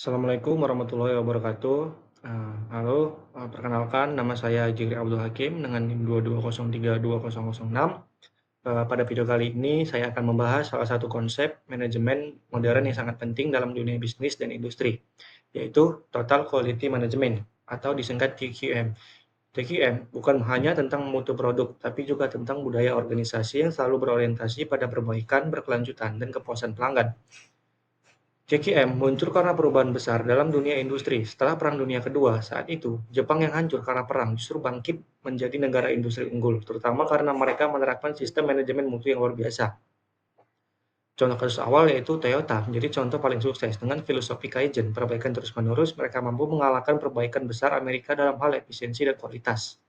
Assalamualaikum warahmatullahi wabarakatuh. Halo, perkenalkan nama saya Jigri Abdul Hakim dengan NIM 22032006. Pada video kali ini saya akan membahas salah satu konsep manajemen modern yang sangat penting dalam dunia bisnis dan industri, yaitu Total Quality Management atau disingkat TQM. TQM bukan hanya tentang mutu produk, tapi juga tentang budaya organisasi yang selalu berorientasi pada perbaikan, berkelanjutan, dan kepuasan pelanggan. CQM muncul karena perubahan besar dalam dunia industri setelah Perang Dunia Kedua. Saat itu, Jepang yang hancur karena perang justru bangkit menjadi negara industri unggul, terutama karena mereka menerapkan sistem manajemen mutu yang luar biasa. Contoh kasus awal yaitu Toyota menjadi contoh paling sukses dengan filosofi Kaizen, perbaikan terus-menerus, mereka mampu mengalahkan perbaikan besar Amerika dalam hal efisiensi dan kualitas.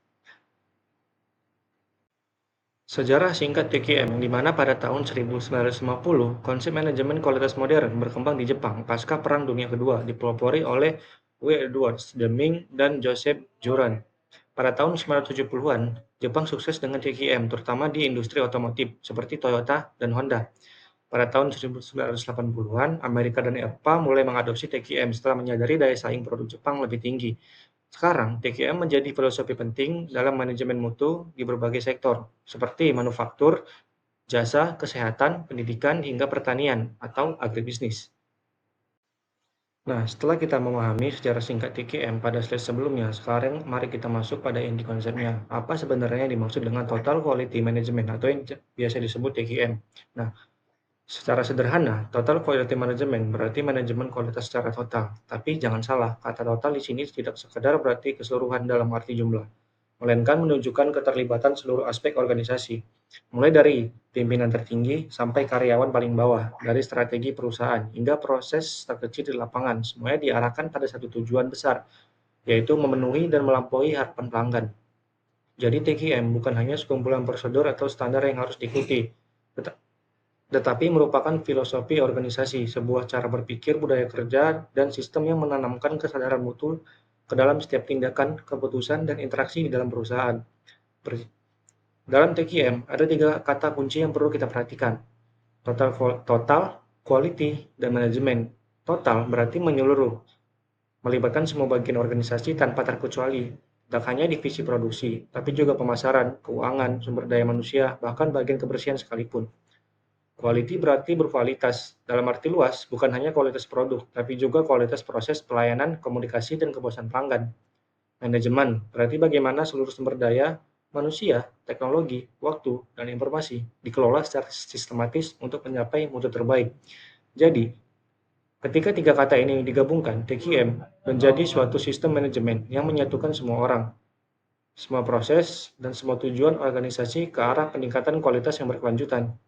Sejarah singkat TQM, di mana pada tahun 1950, konsep manajemen kualitas modern berkembang di Jepang pasca Perang Dunia Kedua, dipelopori oleh W. Edwards Deming dan Joseph Juran. Pada tahun 1970-an, Jepang sukses dengan TQM, terutama di industri otomotif seperti Toyota dan Honda. Pada tahun 1980-an, Amerika dan Eropa mulai mengadopsi TQM setelah menyadari daya saing produk Jepang lebih tinggi. Sekarang, TQM menjadi filosofi penting dalam manajemen mutu di berbagai sektor, seperti manufaktur, jasa, kesehatan, pendidikan, hingga pertanian atau agribisnis. Nah, setelah kita memahami sejarah singkat TQM pada slide sebelumnya, sekarang mari kita masuk pada inti konsepnya. Apa sebenarnya yang dimaksud dengan Total Quality Management atau yang biasa disebut TQM? Nah, secara sederhana, Total Quality Management berarti manajemen kualitas secara total. Tapi jangan salah, kata total di sini tidak sekedar berarti keseluruhan dalam arti jumlah, melainkan menunjukkan keterlibatan seluruh aspek organisasi, mulai dari pimpinan tertinggi sampai karyawan paling bawah, dari strategi perusahaan hingga proses terkecil di lapangan, semuanya diarahkan pada satu tujuan besar, yaitu memenuhi dan melampaui harapan pelanggan. Jadi TQM bukan hanya sekumpulan prosedur atau standar yang harus diikuti, tetapi merupakan filosofi organisasi, sebuah cara berpikir, budaya kerja, dan sistem yang menanamkan kesadaran mutu ke dalam setiap tindakan, keputusan, dan interaksi di dalam perusahaan. Dalam TQM, ada tiga kata kunci yang perlu kita perhatikan: total, quality, dan manajemen. Total berarti menyeluruh, melibatkan semua bagian organisasi tanpa terkecuali, tidak hanya divisi produksi, tapi juga pemasaran, keuangan, sumber daya manusia, bahkan bagian kebersihan sekalipun. Quality berarti berkualitas, dalam arti luas, bukan hanya kualitas produk, tapi juga kualitas proses pelayanan, komunikasi, dan kepuasan pelanggan. Manajemen berarti bagaimana seluruh sumber daya, manusia, teknologi, waktu, dan informasi dikelola secara sistematis untuk mencapai mutu terbaik. Jadi, ketika tiga kata ini digabungkan, TQM menjadi suatu sistem manajemen yang menyatukan semua orang, semua proses, dan semua tujuan organisasi ke arah peningkatan kualitas yang berkelanjutan.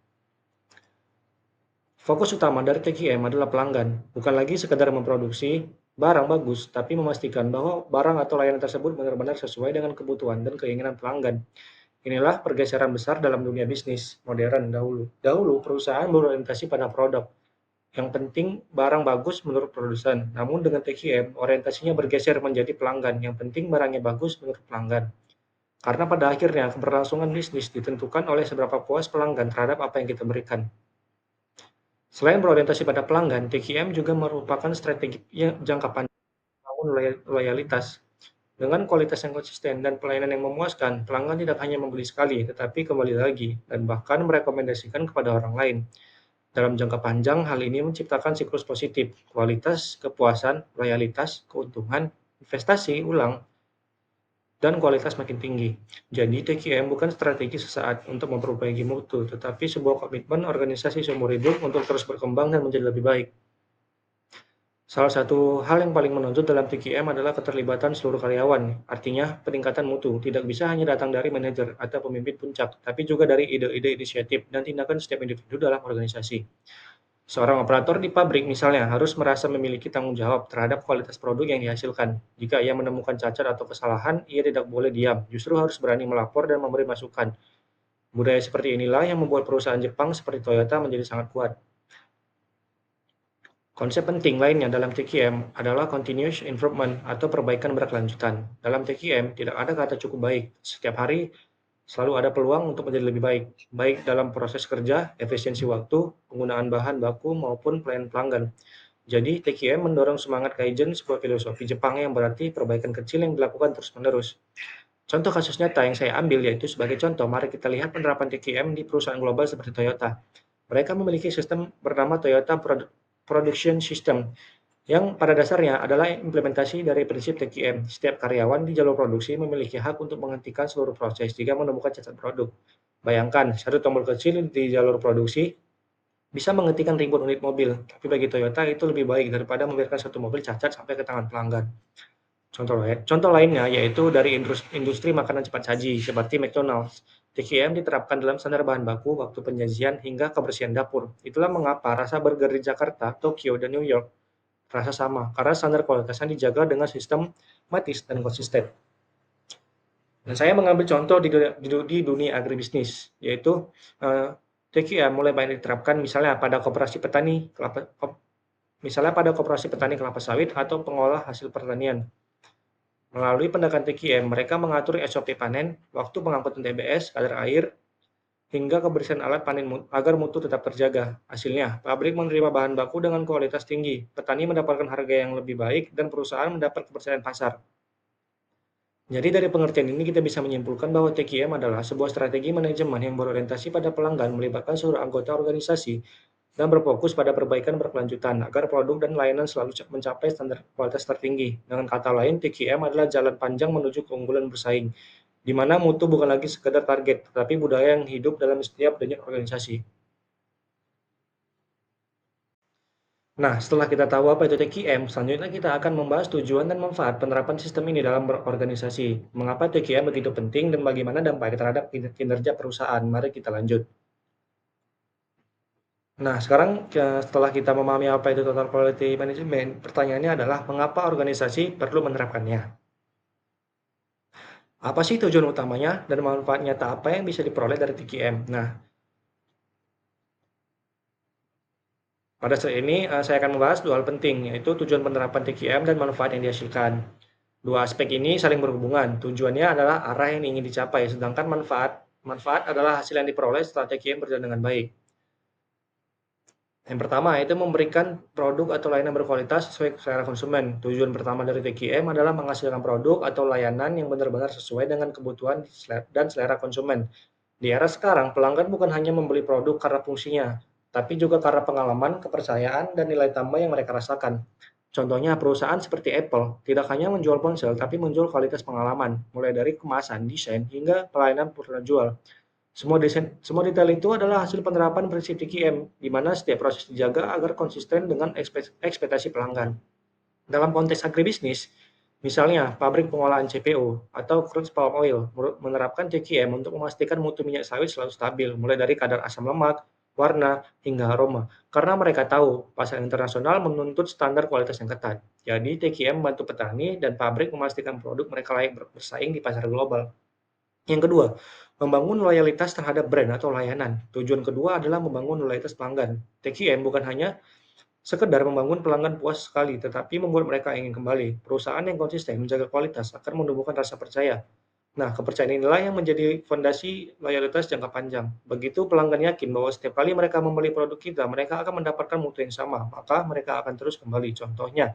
Fokus utama dari TQM adalah pelanggan, bukan lagi sekedar memproduksi barang bagus, tapi memastikan bahwa barang atau layanan tersebut benar-benar sesuai dengan kebutuhan dan keinginan pelanggan. Inilah pergeseran besar dalam dunia bisnis modern dahulu. Dahulu, perusahaan berorientasi pada produk. Yang penting barang bagus menurut produsen. Namun dengan TQM, orientasinya bergeser menjadi pelanggan. Yang penting barangnya bagus menurut pelanggan. Karena pada akhirnya keberlangsungan bisnis ditentukan oleh seberapa puas pelanggan terhadap apa yang kita berikan. Selain berorientasi pada pelanggan, TQM juga merupakan strategi jangka panjang membangun loyalitas. Dengan kualitas yang konsisten dan pelayanan yang memuaskan, pelanggan tidak hanya membeli sekali, tetapi kembali lagi, dan bahkan merekomendasikan kepada orang lain. Dalam jangka panjang, hal ini menciptakan siklus positif, kualitas, kepuasan, loyalitas, keuntungan, investasi ulang, dan kualitas makin tinggi. Jadi, TQM bukan strategi sesaat untuk memperbaiki mutu, tetapi sebuah komitmen organisasi seumur hidup untuk terus berkembang dan menjadi lebih baik. Salah satu hal yang paling menonjol dalam TQM adalah keterlibatan seluruh karyawan. Artinya, peningkatan mutu tidak bisa hanya datang dari manajer atau pemimpin puncak, tapi juga dari ide-ide inisiatif dan tindakan setiap individu dalam organisasi. Seorang operator di pabrik misalnya harus merasa memiliki tanggung jawab terhadap kualitas produk yang dihasilkan. Jika ia menemukan cacat atau kesalahan, ia tidak boleh diam, justru harus berani melapor dan memberi masukan. Budaya seperti inilah yang membuat perusahaan Jepang seperti Toyota menjadi sangat kuat. Konsep penting lainnya dalam TQM adalah continuous improvement atau perbaikan berkelanjutan. Dalam TQM tidak ada kata cukup baik. Setiap hari selalu ada peluang untuk menjadi lebih baik, baik dalam proses kerja, efisiensi waktu, penggunaan bahan baku maupun pelayanan pelanggan. Jadi TQM mendorong semangat Kaizen, sebuah filosofi Jepang yang berarti perbaikan kecil yang dilakukan terus-menerus. Contoh kasus nyata yang saya ambil yaitu sebagai contoh, mari kita lihat penerapan TQM di perusahaan global seperti Toyota. Mereka memiliki sistem bernama Toyota Production System yang pada dasarnya adalah implementasi dari prinsip TQM. Setiap karyawan di jalur produksi memiliki hak untuk menghentikan seluruh proses jika menemukan cacat produk. Bayangkan, satu tombol kecil di jalur produksi bisa menghentikan ribuan unit mobil, tapi bagi Toyota itu lebih baik daripada membiarkan satu mobil cacat sampai ke tangan pelanggan. Contoh lainnya yaitu dari industri makanan cepat saji seperti McDonald's. TQM diterapkan dalam standar bahan baku, waktu penyajian, hingga kebersihan dapur. Itulah mengapa rasa burger di Jakarta, Tokyo, dan New York rasa sama, karena standar kualitasnya dijaga dengan sistematis dan konsisten. Dan saya mengambil contoh di dunia agribisnis, yaitu TQM mulai banyak diterapkan misalnya pada koperasi petani kelapa sawit atau pengolah hasil pertanian. Melalui pendekatan TQM, mereka mengatur SOP panen, waktu pengangkutan TBS, kadar air, hingga kebersihan alat panen agar mutu tetap terjaga. Hasilnya, pabrik menerima bahan baku dengan kualitas tinggi, petani mendapatkan harga yang lebih baik, dan perusahaan mendapat kepercayaan pasar. Jadi dari pengertian ini kita bisa menyimpulkan bahwa TQM adalah sebuah strategi manajemen yang berorientasi pada pelanggan, melibatkan seluruh anggota organisasi, dan berfokus pada perbaikan berkelanjutan agar produk dan layanan selalu mencapai standar kualitas tertinggi. Dengan kata lain, TQM adalah jalan panjang menuju keunggulan bersaing, di mana mutu bukan lagi sekedar target, tetapi budaya yang hidup dalam setiap denyut organisasi. Nah, setelah kita tahu apa itu TQM, selanjutnya kita akan membahas tujuan dan manfaat penerapan sistem ini dalam berorganisasi. Mengapa TQM begitu penting dan bagaimana dampaknya terhadap kinerja perusahaan. Mari kita lanjut. Nah, sekarang setelah kita memahami apa itu Total Quality Management, pertanyaannya adalah mengapa organisasi perlu menerapkannya? Apa sih tujuan utamanya dan manfaat nyata apa yang bisa diperoleh dari TQM? Nah, pada saat ini saya akan membahas dua hal penting, yaitu tujuan penerapan TQM dan manfaat yang dihasilkan. Dua aspek ini saling berhubungan. Tujuannya adalah arah yang ingin dicapai, sedangkan manfaat adalah hasil yang diperoleh setelah TQM berjalan dengan baik. Yang pertama, itu memberikan produk atau layanan berkualitas sesuai selera konsumen. Tujuan pertama dari TQM adalah menghasilkan produk atau layanan yang benar-benar sesuai dengan kebutuhan dan selera konsumen. Di era sekarang, pelanggan bukan hanya membeli produk karena fungsinya, tapi juga karena pengalaman, kepercayaan, dan nilai tambah yang mereka rasakan. Contohnya, perusahaan seperti Apple tidak hanya menjual ponsel, tapi menjual kualitas pengalaman, mulai dari kemasan, desain, hingga pelayanan jual. Semua detail itu adalah hasil penerapan prinsip TQM, di mana setiap proses dijaga agar konsisten dengan ekspektasi pelanggan. Dalam konteks agribisnis, misalnya pabrik pengolahan CPO atau crude palm oil menerapkan TQM untuk memastikan mutu minyak sawit selalu stabil, mulai dari kadar asam lemak, warna, hingga aroma. Karena mereka tahu pasar internasional menuntut standar kualitas yang ketat. Jadi TQM membantu petani dan pabrik memastikan produk mereka layak bersaing di pasar global. Yang kedua, membangun loyalitas terhadap brand atau layanan. Tujuan kedua adalah membangun loyalitas pelanggan. TQM bukan hanya sekedar membangun pelanggan puas sekali, tetapi membuat mereka ingin kembali. Perusahaan yang konsisten menjaga kualitas akan menumbuhkan rasa percaya. Nah, kepercayaan inilah yang menjadi fondasi loyalitas jangka panjang. Begitu pelanggan yakin bahwa setiap kali mereka membeli produk kita, mereka akan mendapatkan mutu yang sama, maka mereka akan terus kembali. Contohnya,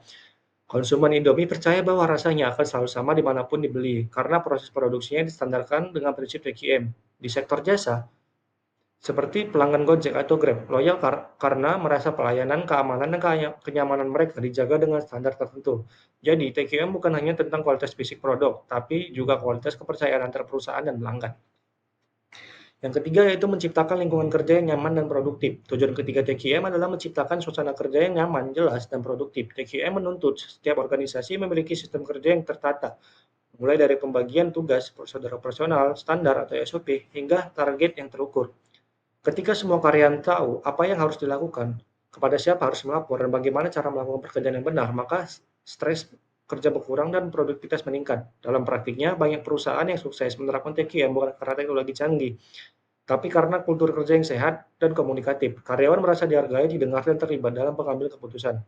konsumen Indomie percaya bahwa rasanya akan selalu sama dimanapun dibeli, karena proses produksinya distandarkan dengan prinsip TQM. Di sektor jasa, seperti pelanggan Gojek atau Grab, loyal karena merasa pelayanan, keamanan, dan kenyamanan mereka dijaga dengan standar tertentu. Jadi, TQM bukan hanya tentang kualitas fisik produk, tapi juga kualitas kepercayaan antar perusahaan dan pelanggan. Yang ketiga yaitu menciptakan lingkungan kerja yang nyaman dan produktif. Tujuan ketiga TQM adalah menciptakan suasana kerja yang nyaman, jelas, dan produktif. TQM menuntut setiap organisasi memiliki sistem kerja yang tertata, mulai dari pembagian tugas, prosedur operasional, standar atau SOP, hingga target yang terukur. Ketika semua karyawan tahu apa yang harus dilakukan, kepada siapa harus melapor, dan bagaimana cara melakukan pekerjaan yang benar, maka stres kerja berkurang dan produktivitas meningkat. Dalam praktiknya, banyak perusahaan yang sukses menerapkan TQM bukan karena teknologi canggih, tapi karena kultur kerja yang sehat dan komunikatif. Karyawan merasa dihargai, didengar, dan terlibat dalam pengambilan keputusan.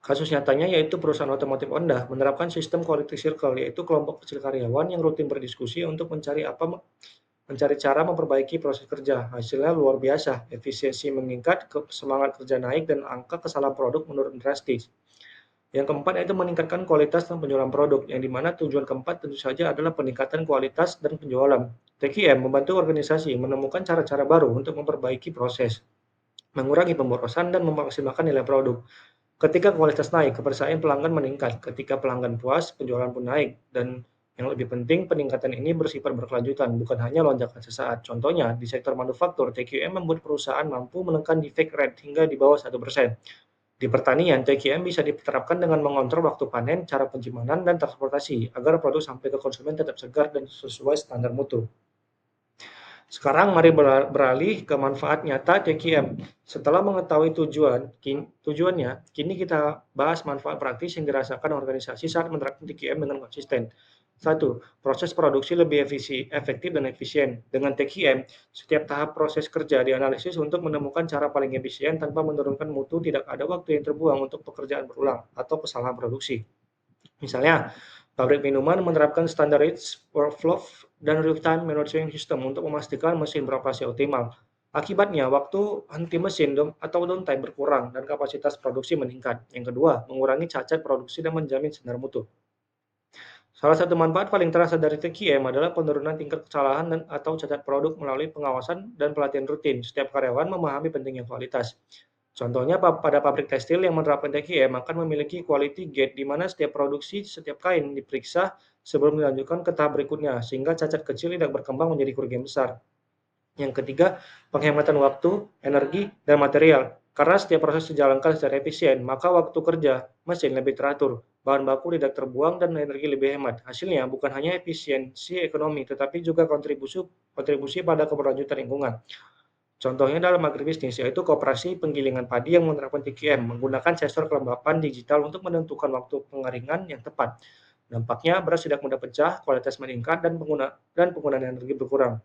Kasus nyatanya yaitu perusahaan otomotif Honda menerapkan sistem quality circle, yaitu kelompok kecil karyawan yang rutin berdiskusi untuk mencari mencari cara memperbaiki proses kerja. Hasilnya luar biasa, efisiensi meningkat, semangat kerja naik, dan angka kesalahan produk menurun drastis. Yang keempat yaitu meningkatkan kualitas dan penjualan produk, yang dimana tujuan keempat tentu saja adalah peningkatan kualitas dan penjualan. TQM membantu organisasi menemukan cara-cara baru untuk memperbaiki proses, mengurangi pemborosan, dan memaksimalkan nilai produk. Ketika kualitas naik, kepercayaan pelanggan meningkat. Ketika pelanggan puas, penjualan pun naik. Dan yang lebih penting, peningkatan ini bersifat berkelanjutan, bukan hanya lonjakan sesaat. Contohnya, di sektor manufaktur, TQM membuat perusahaan mampu menekan defect rate hingga di bawah 1%. Di pertanian, TQM bisa diterapkan dengan mengontrol waktu panen, cara penyimpanan, dan transportasi, agar produk sampai ke konsumen tetap segar dan sesuai standar mutu. Sekarang mari beralih ke manfaat nyata TQM. Setelah mengetahui tujuannya, kini kita bahas manfaat praktis yang dirasakan organisasi saat menerapkan TQM dengan konsisten. 1. Proses produksi lebih efektif dan efisien. Dengan TQM, setiap tahap proses kerja dianalisis untuk menemukan cara paling efisien tanpa menurunkan mutu, tidak ada waktu yang terbuang untuk pekerjaan berulang atau kesalahan produksi. Misalnya, pabrik minuman menerapkan standardized workflow dan real-time monitoring system untuk memastikan mesin beroperasi optimal. Akibatnya, waktu henti mesin atau downtime berkurang dan kapasitas produksi meningkat. Yang kedua, mengurangi cacat produksi dan menjamin standar mutu. Salah satu manfaat paling terasa dari TQM adalah penurunan tingkat kesalahan atau cacat produk melalui pengawasan dan pelatihan rutin. Setiap karyawan memahami pentingnya kualitas. Contohnya pada pabrik tekstil yang menerapkan TQM akan memiliki quality gate di mana setiap produksi, setiap kain diperiksa sebelum dilanjutkan ke tahap berikutnya, sehingga cacat kecil tidak berkembang menjadi kerugian besar. Yang ketiga, penghematan waktu, energi, dan material. Karena setiap proses dijalankan secara efisien, maka waktu kerja mesin lebih teratur, bahan baku tidak terbuang, dan energi lebih hemat. Hasilnya bukan hanya efisiensi ekonomi, tetapi juga kontribusi pada keberlanjutan lingkungan. Contohnya dalam agribisnis, yaitu koperasi penggilingan padi yang menerapkan TQM, menggunakan sensor kelembapan digital untuk menentukan waktu pengeringan yang tepat. Dampaknya, beras tidak mudah pecah, kualitas meningkat, dan penggunaan energi berkurang.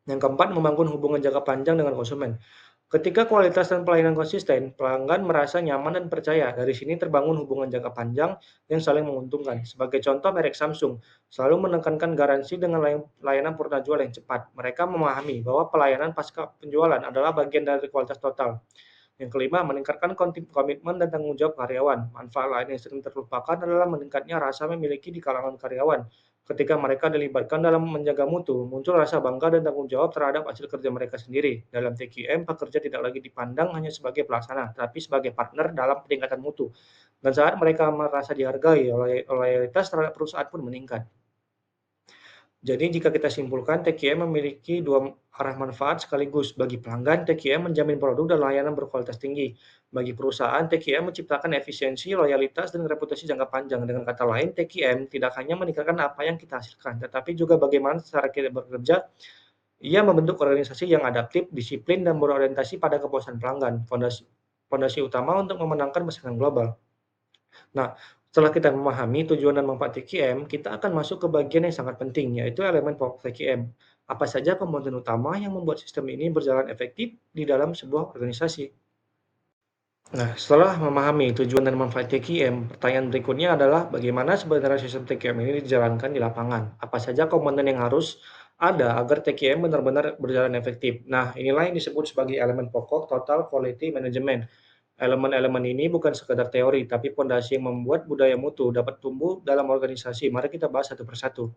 Yang keempat, membangun hubungan jangka panjang dengan konsumen. Ketika kualitas dan pelayanan konsisten, pelanggan merasa nyaman dan percaya. Dari sini terbangun hubungan jangka panjang yang saling menguntungkan. Sebagai contoh, merek Samsung selalu menekankan garansi dengan layanan purna jual yang cepat. Mereka memahami bahwa pelayanan pasca penjualan adalah bagian dari kualitas total. Yang kelima, meningkatkan komitmen dan tanggung jawab karyawan. Manfaat lain yang sering terlupakan adalah meningkatnya rasa memiliki di kalangan karyawan. Ketika mereka dilibatkan dalam menjaga mutu, muncul rasa bangga dan tanggung jawab terhadap hasil kerja mereka sendiri. Dalam TQM, pekerja tidak lagi dipandang hanya sebagai pelaksana, tapi sebagai partner dalam peningkatan mutu. Dan saat mereka merasa dihargai, loyalitas terhadap perusahaan pun meningkat. Jadi jika kita simpulkan, TQM memiliki dua arah manfaat sekaligus. Bagi pelanggan, TQM menjamin produk dan layanan berkualitas tinggi. Bagi perusahaan, TQM menciptakan efisiensi, loyalitas, dan reputasi jangka panjang. Dengan kata lain, TQM tidak hanya meningkatkan apa yang kita hasilkan, tetapi juga bagaimana cara kita bekerja. Ia membentuk organisasi yang adaptif, disiplin, dan berorientasi pada kepuasan pelanggan. Fondasi utama untuk memenangkan pesaing global. Nah, setelah kita memahami tujuan dan manfaat TQM, kita akan masuk ke bagian yang sangat penting, yaitu elemen pokok TQM. Apa saja komponen utama yang membuat sistem ini berjalan efektif di dalam sebuah organisasi? Nah, setelah memahami tujuan dan manfaat TQM, pertanyaan berikutnya adalah bagaimana sebenarnya sistem TQM ini dijalankan di lapangan? Apa saja komponen yang harus ada agar TQM benar-benar berjalan efektif? Nah, inilah yang disebut sebagai elemen pokok Total Quality Management. Elemen-elemen ini bukan sekadar teori, tapi fondasi yang membuat budaya mutu dapat tumbuh dalam organisasi. Mari kita bahas satu persatu.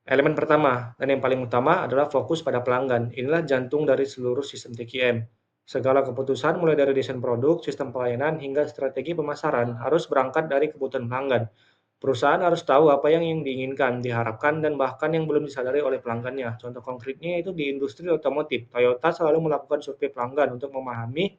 Elemen pertama dan yang paling utama adalah fokus pada pelanggan. Inilah jantung dari seluruh sistem TQM. Segala keputusan mulai dari desain produk, sistem pelayanan, hingga strategi pemasaran harus berangkat dari kebutuhan pelanggan. Perusahaan harus tahu apa yang diinginkan, diharapkan, dan bahkan yang belum disadari oleh pelanggannya. Contoh konkretnya itu di industri otomotif. Toyota selalu melakukan survei pelanggan untuk memahami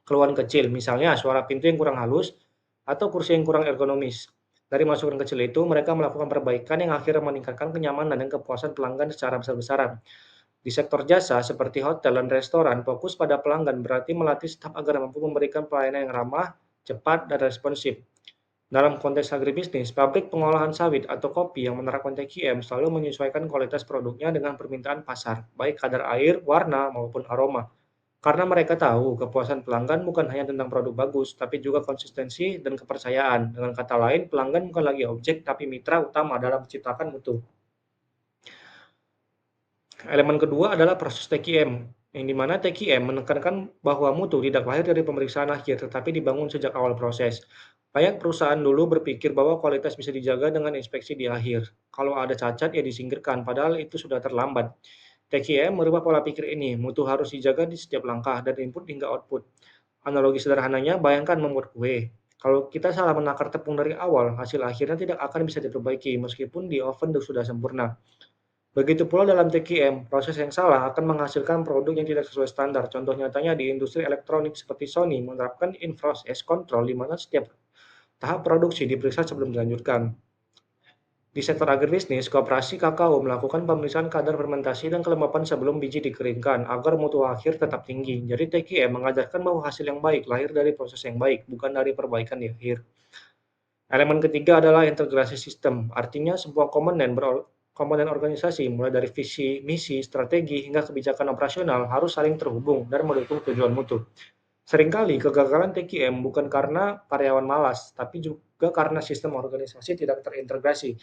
keluhan kecil, misalnya suara pintu yang kurang halus atau kursi yang kurang ergonomis. Dari masukan kecil itu, mereka melakukan perbaikan yang akhirnya meningkatkan kenyamanan dan kepuasan pelanggan secara besar-besaran. Di sektor jasa seperti hotel dan restoran, fokus pada pelanggan berarti melatih staf agar mampu memberikan pelayanan yang ramah, cepat, dan responsif. Dalam konteks agribisnis, pabrik pengolahan sawit atau kopi yang menerapkan TQM selalu menyesuaikan kualitas produknya dengan permintaan pasar, baik kadar air, warna, maupun aroma. Karena mereka tahu kepuasan pelanggan bukan hanya tentang produk bagus, tapi juga konsistensi dan kepercayaan. Dengan kata lain, pelanggan bukan lagi objek, tapi mitra utama dalam menciptakan mutu. Elemen kedua adalah proses TQM, yang di mana TQM menekankan bahwa mutu tidak lahir dari pemeriksaan akhir, tetapi dibangun sejak awal proses. Banyak perusahaan dulu berpikir bahwa kualitas bisa dijaga dengan inspeksi di akhir. Kalau ada cacat, ya disingkirkan, padahal itu sudah terlambat. TQM merubah pola pikir ini, mutu harus dijaga di setiap langkah, dari input hingga output. Analogi sederhananya, bayangkan membuat kue. Kalau kita salah menakar tepung dari awal, hasil akhirnya tidak akan bisa diperbaiki, meskipun di oven sudah sempurna. Begitu pula dalam TQM, proses yang salah akan menghasilkan produk yang tidak sesuai standar. Contoh nyatanya di industri elektronik seperti Sony menerapkan in-process control di mana setiap tahap produksi diperiksa sebelum dilanjutkan. Di sektor agribisnis, koperasi kakao melakukan pemeriksaan kadar fermentasi dan kelembapan sebelum biji dikeringkan agar mutu akhir tetap tinggi. Jadi TQM mengajarkan bahwa hasil yang baik lahir dari proses yang baik, bukan dari perbaikan di akhir. Elemen ketiga adalah integrasi sistem, artinya semua komponen organisasi, mulai dari visi, misi, strategi, hingga kebijakan operasional harus saling terhubung dan mendukung tujuan mutu. Seringkali kegagalan TQM bukan karena karyawan malas, tapi juga karena sistem organisasi tidak terintegrasi.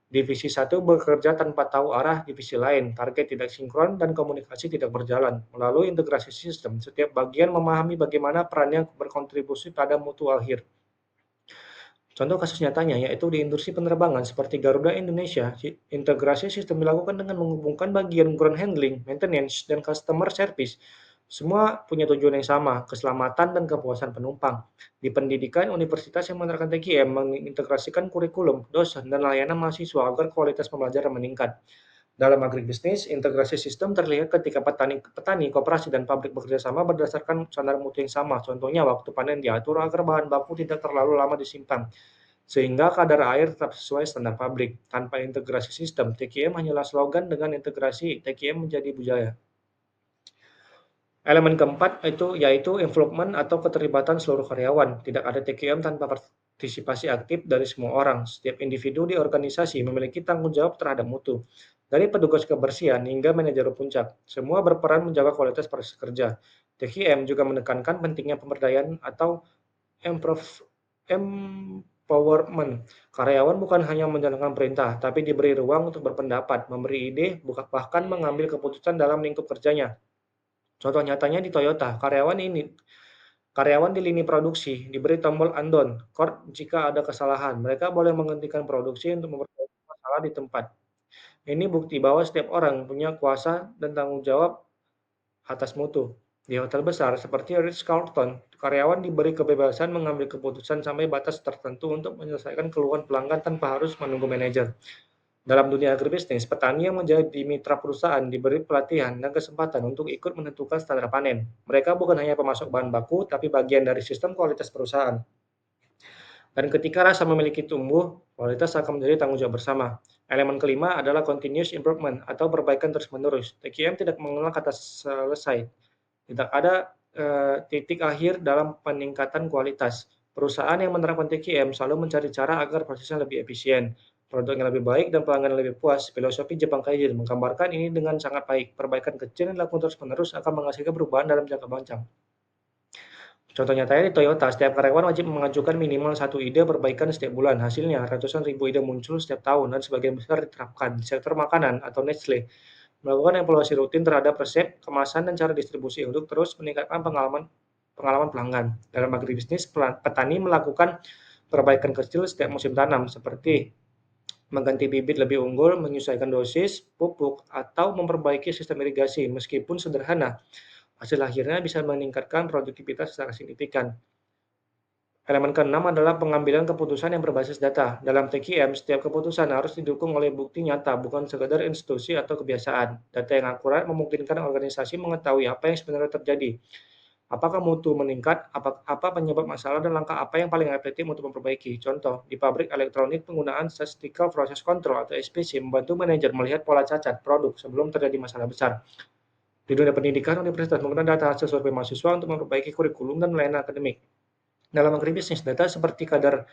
Divisi satu bekerja tanpa tahu arah divisi lain, target tidak sinkron, dan komunikasi tidak berjalan. Melalui integrasi sistem, setiap bagian memahami bagaimana perannya berkontribusi pada mutu akhir. Contoh kasus nyatanya yaitu di industri penerbangan seperti Garuda Indonesia, integrasi sistem dilakukan dengan menghubungkan bagian ground handling, maintenance, dan customer service. Semua punya tujuan yang sama, keselamatan dan kepuasan penumpang. Di pendidikan, universitas yang menerapkan TQM mengintegrasikan kurikulum, dosen, dan layanan mahasiswa agar kualitas pembelajaran meningkat. Dalam agribisnis, integrasi sistem terlihat ketika petani, koperasi, dan pabrik bekerja sama berdasarkan standar mutu yang sama. Contohnya, waktu panen diatur agar bahan baku tidak terlalu lama disimpan, sehingga kadar air tetap sesuai standar pabrik. Tanpa integrasi sistem, TQM hanyalah slogan, dengan integrasi TQM menjadi budaya. Elemen keempat itu yaitu involvement atau keterlibatan seluruh karyawan. Tidak ada TQM tanpa partisipasi aktif dari semua orang. Setiap individu di organisasi memiliki tanggung jawab terhadap mutu. Dari petugas kebersihan hingga manajer puncak, semua berperan menjaga kualitas proses kerja. TQM juga menekankan pentingnya pemberdayaan atau improve empowerment. Karyawan bukan hanya menjalankan perintah, tapi diberi ruang untuk berpendapat, memberi ide, bahkan mengambil keputusan dalam lingkup kerjanya. Contoh nyatanya di Toyota, karyawan di lini produksi diberi tombol undo jika ada kesalahan. Mereka boleh menghentikan produksi untuk memperbaiki masalah di tempat. Ini bukti bahwa setiap orang punya kuasa dan tanggung jawab atas mutu. Di hotel besar seperti Ritz-Carlton, karyawan diberi kebebasan mengambil keputusan sampai batas tertentu untuk menyelesaikan keluhan pelanggan tanpa harus menunggu manajer. Dalam dunia agribisnis, petani yang menjadi mitra perusahaan diberi pelatihan dan kesempatan untuk ikut menentukan standar panen. Mereka bukan hanya pemasok bahan baku, tapi bagian dari sistem kualitas perusahaan. Dan ketika rasa memiliki tumbuh, kualitas akan menjadi tanggung jawab bersama. Elemen kelima adalah continuous improvement atau perbaikan terus-menerus. TQM tidak mengenal kata selesai. Tidak ada titik akhir dalam peningkatan kualitas. Perusahaan yang menerapkan TQM selalu mencari cara agar prosesnya lebih efisien, produknya lebih baik, dan pelanggan lebih puas. Filosofi Jepang Kaizen menggambarkan ini dengan sangat baik. Perbaikan kecil yang dilakukan terus-menerus akan menghasilkan perubahan dalam jangka panjang. Contoh nyatanya di Toyota, setiap karyawan wajib mengajukan minimal satu ide perbaikan setiap bulan. Hasilnya, ratusan ribu ide muncul setiap tahun dan sebagian besar diterapkan. Di sektor makanan atau Nestle, melakukan evaluasi rutin terhadap resep, kemasan, dan cara distribusi untuk terus meningkatkan pengalaman pengalaman pelanggan. Dalam agribisnis, petani melakukan perbaikan kecil setiap musim tanam, seperti mengganti bibit lebih unggul, menyesuaikan dosis, pupuk, atau memperbaiki sistem irigasi. Meskipun sederhana, hasil akhirnya bisa meningkatkan produktivitas secara signifikan. Elemen keenam adalah pengambilan keputusan yang berbasis data. Dalam TQM, setiap keputusan harus didukung oleh bukti nyata, bukan sekadar institusi atau kebiasaan. Data yang akurat memungkinkan organisasi mengetahui apa yang sebenarnya terjadi. Apakah mutu meningkat, apa penyebab masalah, dan langkah apa yang paling efektif untuk memperbaiki. Contoh, di pabrik elektronik, penggunaan Statistical Process Control atau SPC membantu manajer melihat pola cacat produk sebelum terjadi masalah besar. Di dunia pendidikan, universitas menggunakan data hasil survei mahasiswa untuk memperbaiki kurikulum dan layanan akademik. Dalam agribisnis, data seperti kadar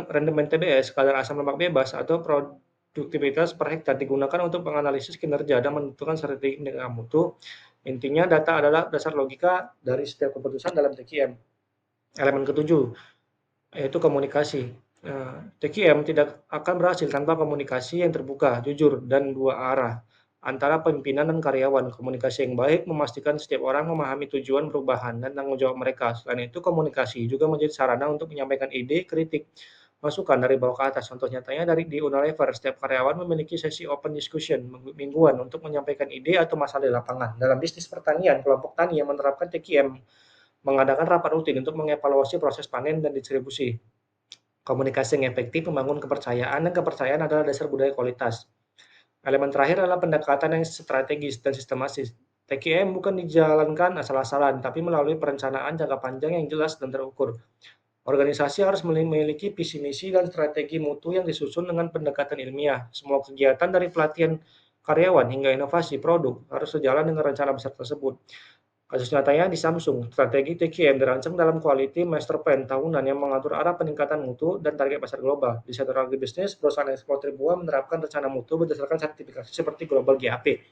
rendemen TBS, kadar asam lemak bebas, atau produktivitas per hektar digunakan untuk menganalisis kinerja dan menentukan strategi peningkatan mutu. Intinya, data adalah dasar logika dari setiap keputusan dalam TQM. Elemen ketujuh, yaitu komunikasi. TQM tidak akan berhasil tanpa komunikasi yang terbuka, jujur, dan dua arah. antara pimpinan dan karyawan. Komunikasi yang baik memastikan setiap orang memahami tujuan perubahan dan tanggung jawab mereka. Selain itu, komunikasi juga menjadi sarana untuk menyampaikan ide, kritik, masukan dari bawah ke atas. Contoh nyatanya di Unilever, setiap karyawan memiliki sesi open discussion mingguan untuk menyampaikan ide atau masalah di lapangan. Dalam bisnis pertanian, kelompok tani yang menerapkan TQM mengadakan rapat rutin untuk mengevaluasi proses panen dan distribusi. Komunikasi yang efektif membangun kepercayaan, dan kepercayaan adalah dasar budaya kualitas. Elemen terakhir adalah pendekatan yang strategis dan sistematis. TQM bukan dijalankan asal-asalan, tapi melalui perencanaan jangka panjang yang jelas dan terukur. Organisasi harus memiliki visi misi dan strategi mutu yang disusun dengan pendekatan ilmiah. Semua kegiatan dari pelatihan karyawan hingga inovasi produk harus sejalan dengan rencana besar tersebut. Kasus nyatanya di Samsung, strategi TQM dirancang dalam Quality Master Plan tahunan yang mengatur arah peningkatan mutu dan target pasar global. Di sektor agribisnis, perusahaan eksportir buah menerapkan rencana mutu berdasarkan sertifikasi seperti Global GAP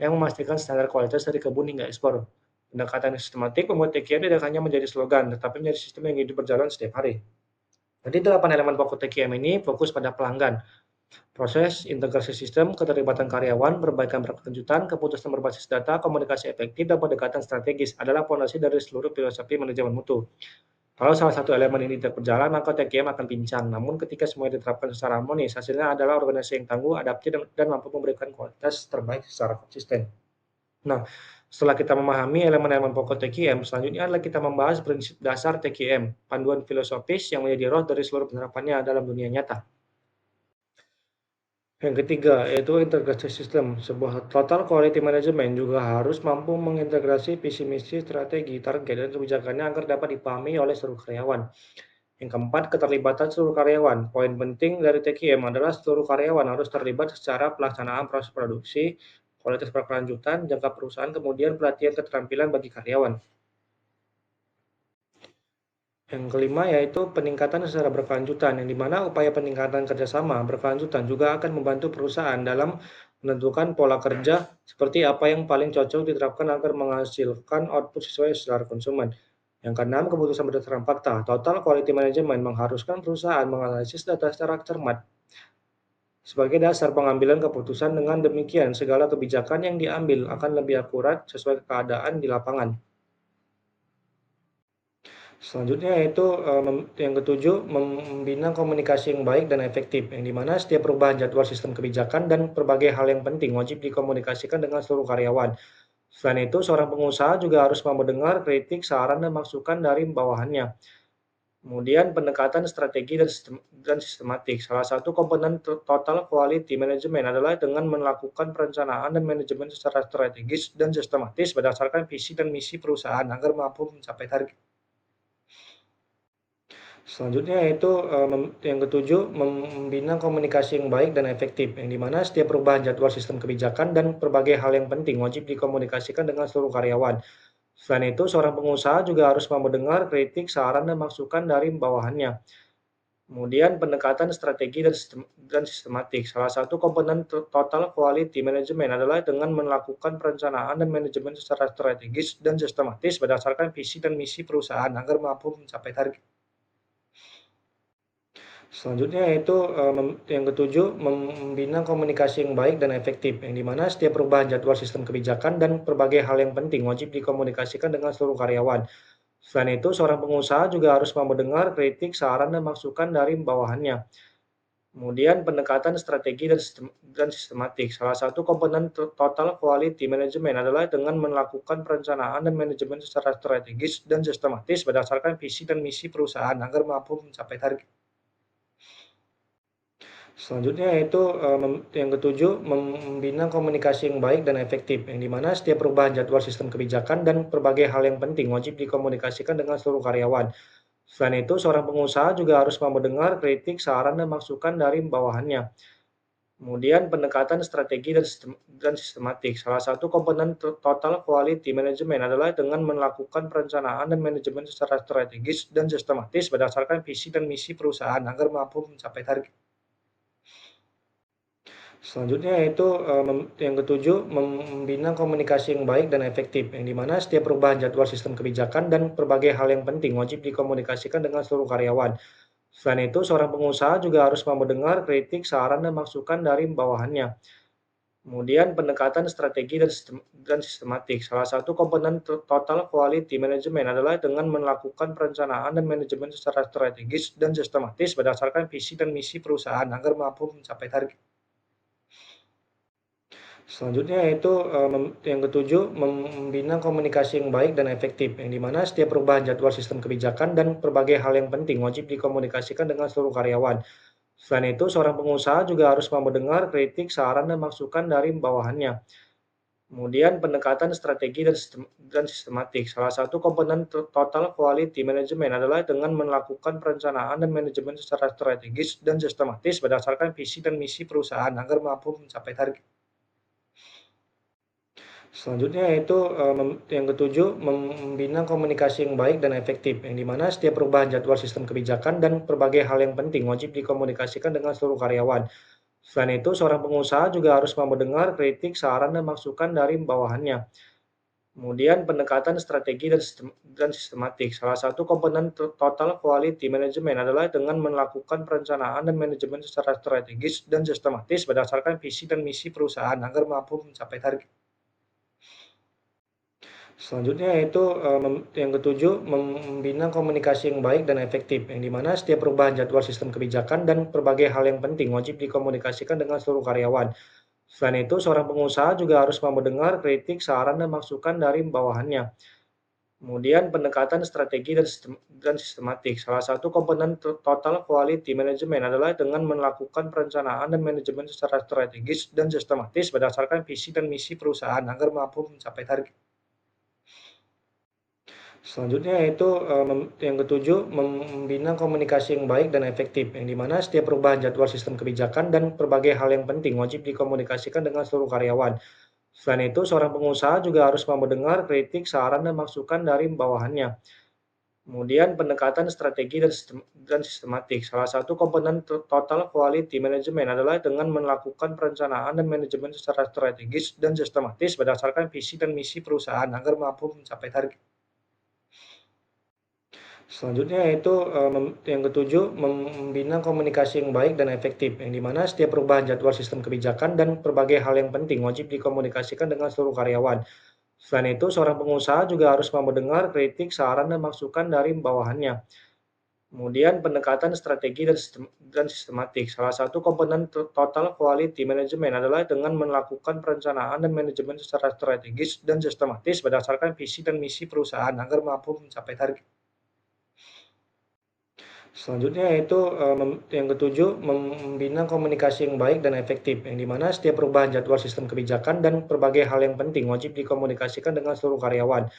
yang memastikan standar kualitas dari kebun hingga ekspor. Pendekatan yang sistematik membuat TQM tidak hanya menjadi slogan, tetapi menjadi sistem yang hidup berjalan setiap hari. Jadi 8 elemen pokok TQM ini fokus pada pelanggan, proses, integrasi sistem, keterlibatan karyawan, perbaikan berkelanjutan, keputusan berbasis data, komunikasi efektif, dan pendekatan strategis adalah fondasi dari seluruh filosofi manajemen mutu. Kalau salah satu elemen ini tidak berjalan, maka TQM akan pincang. Namun ketika semua diterapkan secara harmonis, hasilnya adalah organisasi yang tangguh, adaptif, dan mampu memberikan kualitas terbaik secara konsisten. Nah, setelah kita memahami elemen-elemen pokok TQM, selanjutnya adalah kita membahas prinsip dasar TQM, panduan filosofis yang menjadi roh dari seluruh penerapannya dalam dunia nyata. Yang ketiga, yaitu integrasi sistem. Sebuah total quality management juga harus mampu mengintegrasi visi misi, strategi, target, dan kebijakannya agar dapat dipahami oleh seluruh karyawan. Yang keempat, keterlibatan seluruh karyawan. Poin penting dari TQM adalah seluruh karyawan harus terlibat secara pelaksanaan proses produksi, kualitas berkelanjutan, jangka perusahaan, kemudian pelatihan keterampilan bagi karyawan. Yang kelima yaitu peningkatan secara berkelanjutan, yang dimana upaya peningkatan kerjasama berkelanjutan juga akan membantu perusahaan dalam menentukan pola kerja seperti apa yang paling cocok diterapkan agar menghasilkan output sesuai selera konsumen. Yang keenam, keputusan berdasarkan fakta. Total quality management mengharuskan perusahaan menganalisis data secara cermat sebagai dasar pengambilan keputusan. Dengan demikian, segala kebijakan yang diambil akan lebih akurat sesuai keadaan di lapangan. Selanjutnya yaitu yang ketujuh, membina komunikasi yang baik dan efektif, yang dimana setiap perubahan jadwal sistem kebijakan dan berbagai hal yang penting wajib dikomunikasikan dengan seluruh karyawan. Selain itu, seorang pengusaha juga harus mau mendengar kritik, saran, dan masukan dari bawahannya. Kemudian pendekatan strategi dan sistematik. Salah satu komponen total quality management adalah dengan melakukan perencanaan dan manajemen secara strategis dan sistematis berdasarkan visi dan misi perusahaan agar mampu mencapai target. Selanjutnya yaitu yang ketujuh, membina komunikasi yang baik dan efektif, yang dimana setiap perubahan jadwal sistem kebijakan dan berbagai hal yang penting wajib dikomunikasikan dengan seluruh karyawan. Selain itu, seorang pengusaha juga harus mau mendengar kritik, saran, dan masukan dari bawahannya. Kemudian pendekatan strategi dan sistematik. Salah satu komponen total quality management adalah dengan melakukan perencanaan dan manajemen secara strategis dan sistematis berdasarkan visi dan misi perusahaan agar mampu mencapai target. Selanjutnya yaitu yang ketujuh, membina komunikasi yang baik dan efektif, yang dimana setiap perubahan jadwal sistem kebijakan dan berbagai hal yang penting wajib dikomunikasikan dengan seluruh karyawan. Selain itu, seorang pengusaha juga harus mau mendengar kritik, saran, dan masukan dari bawahannya. Kemudian pendekatan strategi dan sistematik. Salah satu komponen total quality management adalah dengan melakukan perencanaan dan manajemen secara strategis dan sistematis berdasarkan visi dan misi perusahaan agar mampu mencapai target. Selanjutnya yaitu yang ketujuh, membina komunikasi yang baik dan efektif, yang dimana setiap perubahan jadwal sistem kebijakan dan berbagai hal yang penting wajib dikomunikasikan dengan seluruh karyawan. Selain itu, seorang pengusaha juga harus mau mendengar kritik, saran, dan masukan dari bawahannya. Kemudian pendekatan strategi dan sistematik. Salah satu komponen total quality management adalah dengan melakukan perencanaan dan manajemen secara strategis dan sistematis berdasarkan visi dan misi perusahaan agar mampu mencapai target. Selanjutnya yaitu yang ketujuh, membina komunikasi yang baik dan efektif, yang dimana setiap perubahan jadwal sistem kebijakan dan berbagai hal yang penting wajib dikomunikasikan dengan seluruh karyawan. Selain itu, seorang pengusaha juga harus mau mendengar kritik, saran, dan masukan dari bawahannya. Kemudian pendekatan strategi dan sistematik. Salah satu komponen total quality management adalah dengan melakukan perencanaan dan manajemen secara strategis dan sistematis berdasarkan visi dan misi perusahaan agar mampu mencapai target. Selanjutnya yaitu, yang ketujuh, membina komunikasi yang baik dan efektif, yang di mana setiap perubahan jadwal sistem kebijakan dan berbagai hal yang penting wajib dikomunikasikan dengan seluruh karyawan. Selain itu, seorang pengusaha juga harus mau mendengar kritik, saran, dan masukan dari bawahannya. Kemudian pendekatan strategi dan sistematik. Salah satu komponen total quality management adalah dengan melakukan perencanaan dan manajemen secara strategis dan sistematis berdasarkan visi dan misi perusahaan agar mampu mencapai target. Selanjutnya yaitu, yang ketujuh, membina komunikasi yang baik dan efektif, yang di mana setiap perubahan jadwal sistem kebijakan dan berbagai hal yang penting wajib dikomunikasikan dengan seluruh karyawan. Selain itu, seorang pengusaha juga harus mau mendengar kritik, saran, dan masukan dari bawahannya. Kemudian pendekatan strategi dan sistematik. Salah satu komponen total quality management adalah dengan melakukan perencanaan dan manajemen secara strategis dan sistematis berdasarkan visi dan misi perusahaan agar mampu mencapai target. Selanjutnya yaitu, yang ketujuh, membina komunikasi yang baik dan efektif, yang di mana setiap perubahan jadwal sistem kebijakan dan berbagai hal yang penting wajib dikomunikasikan dengan seluruh karyawan. Selain itu, seorang pengusaha juga harus mau mendengar kritik, saran, dan masukan dari bawahannya. Kemudian pendekatan strategi dan sistematik. Salah satu komponen total quality management adalah dengan melakukan perencanaan dan manajemen secara strategis dan sistematis berdasarkan visi dan misi perusahaan agar mampu mencapai target. Selanjutnya yaitu, yang ketujuh, membina komunikasi yang baik dan efektif, yang di mana setiap perubahan jadwal sistem kebijakan dan berbagai hal yang penting wajib dikomunikasikan dengan seluruh karyawan. Selain itu, seorang pengusaha juga harus mau mendengar kritik, saran, dan masukan dari bawahannya. Kemudian pendekatan strategi dan sistematik. Salah satu komponen total quality management adalah dengan melakukan perencanaan dan manajemen secara strategis dan sistematis berdasarkan visi dan misi perusahaan agar mampu mencapai target. Selanjutnya yaitu, yang ketujuh, membina komunikasi yang baik dan efektif, yang di mana setiap perubahan jadwal sistem kebijakan dan berbagai hal yang penting wajib dikomunikasikan dengan seluruh karyawan. Selain itu, seorang pengusaha juga harus mau mendengar kritik, saran, dan masukan dari bawahannya. Kemudian pendekatan strategi dan sistematik. Salah satu komponen total quality management adalah dengan melakukan perencanaan dan manajemen secara strategis dan sistematis berdasarkan visi dan misi perusahaan agar mampu mencapai target. Selanjutnya yaitu, yang ketujuh, membina komunikasi yang baik dan efektif, yang di mana setiap perubahan jadwal sistem kebijakan dan berbagai hal yang penting wajib dikomunikasikan dengan seluruh karyawan.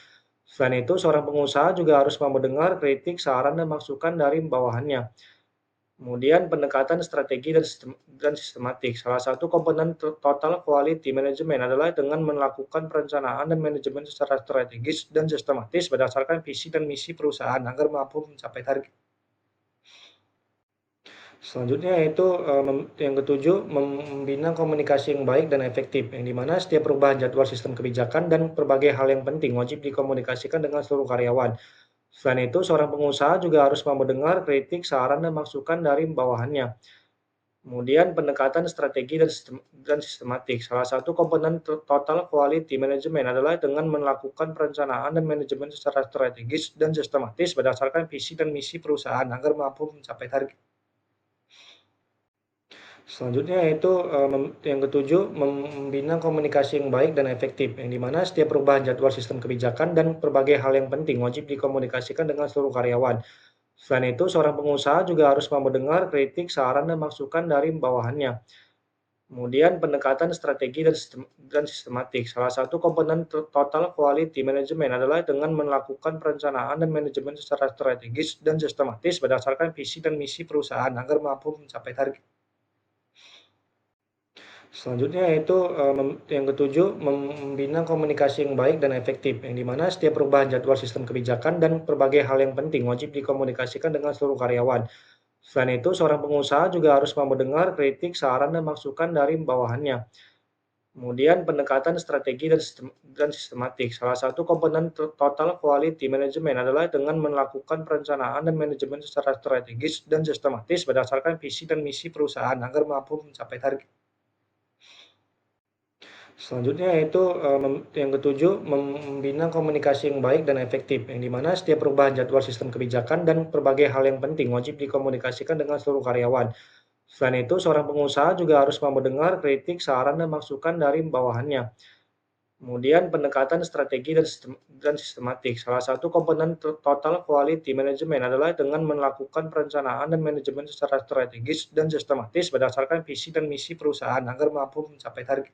Selain itu, seorang pengusaha juga harus mau mendengar kritik, saran, dan masukan dari bawahannya. Kemudian pendekatan strategi dan sistematik. Salah satu komponen total quality management adalah dengan melakukan perencanaan dan manajemen secara strategis dan sistematis berdasarkan visi dan misi perusahaan agar mampu mencapai target. Selanjutnya yaitu, yang ketujuh, membina komunikasi yang baik dan efektif, yang di mana setiap perubahan jadwal sistem kebijakan dan berbagai hal yang penting wajib dikomunikasikan dengan seluruh karyawan. Selain itu, seorang pengusaha juga harus mau mendengar kritik, saran, dan masukan dari bawahannya. Kemudian pendekatan strategi dan sistematik. Salah satu komponen total quality management adalah dengan melakukan perencanaan dan manajemen secara strategis dan sistematis berdasarkan visi dan misi perusahaan agar mampu mencapai target. Selanjutnya yaitu, yang ketujuh, membina komunikasi yang baik dan efektif, yang di mana setiap perubahan jadwal sistem kebijakan dan berbagai hal yang penting wajib dikomunikasikan dengan seluruh karyawan. Selain itu, seorang pengusaha juga harus mau mendengar kritik, saran, dan masukan dari bawahannya. Kemudian pendekatan strategi dan sistematik. Salah satu komponen total quality management adalah dengan melakukan perencanaan dan manajemen secara strategis dan sistematis berdasarkan visi dan misi perusahaan agar mampu mencapai target. Selanjutnya yaitu, yang ketujuh, membina komunikasi yang baik dan efektif, yang di mana setiap perubahan jadwal sistem kebijakan dan berbagai hal yang penting wajib dikomunikasikan dengan seluruh karyawan. Selain itu, seorang pengusaha juga harus mau mendengar kritik, saran, dan masukan dari bawahannya. Kemudian pendekatan strategi dan sistematik. Salah satu komponen total quality management adalah dengan melakukan perencanaan dan manajemen secara strategis dan sistematis berdasarkan visi dan misi perusahaan agar mampu mencapai target. Selanjutnya yaitu, yang ketujuh, membina komunikasi yang baik dan efektif, yang di mana setiap perubahan jadwal sistem kebijakan dan berbagai hal yang penting wajib dikomunikasikan dengan seluruh karyawan. Selain itu, seorang pengusaha juga harus mau mendengar kritik, saran, dan masukan dari bawahannya. Kemudian pendekatan strategi dan sistematik. Salah satu komponen total quality management adalah dengan melakukan perencanaan dan manajemen secara strategis dan sistematis berdasarkan visi dan misi perusahaan agar mampu mencapai target.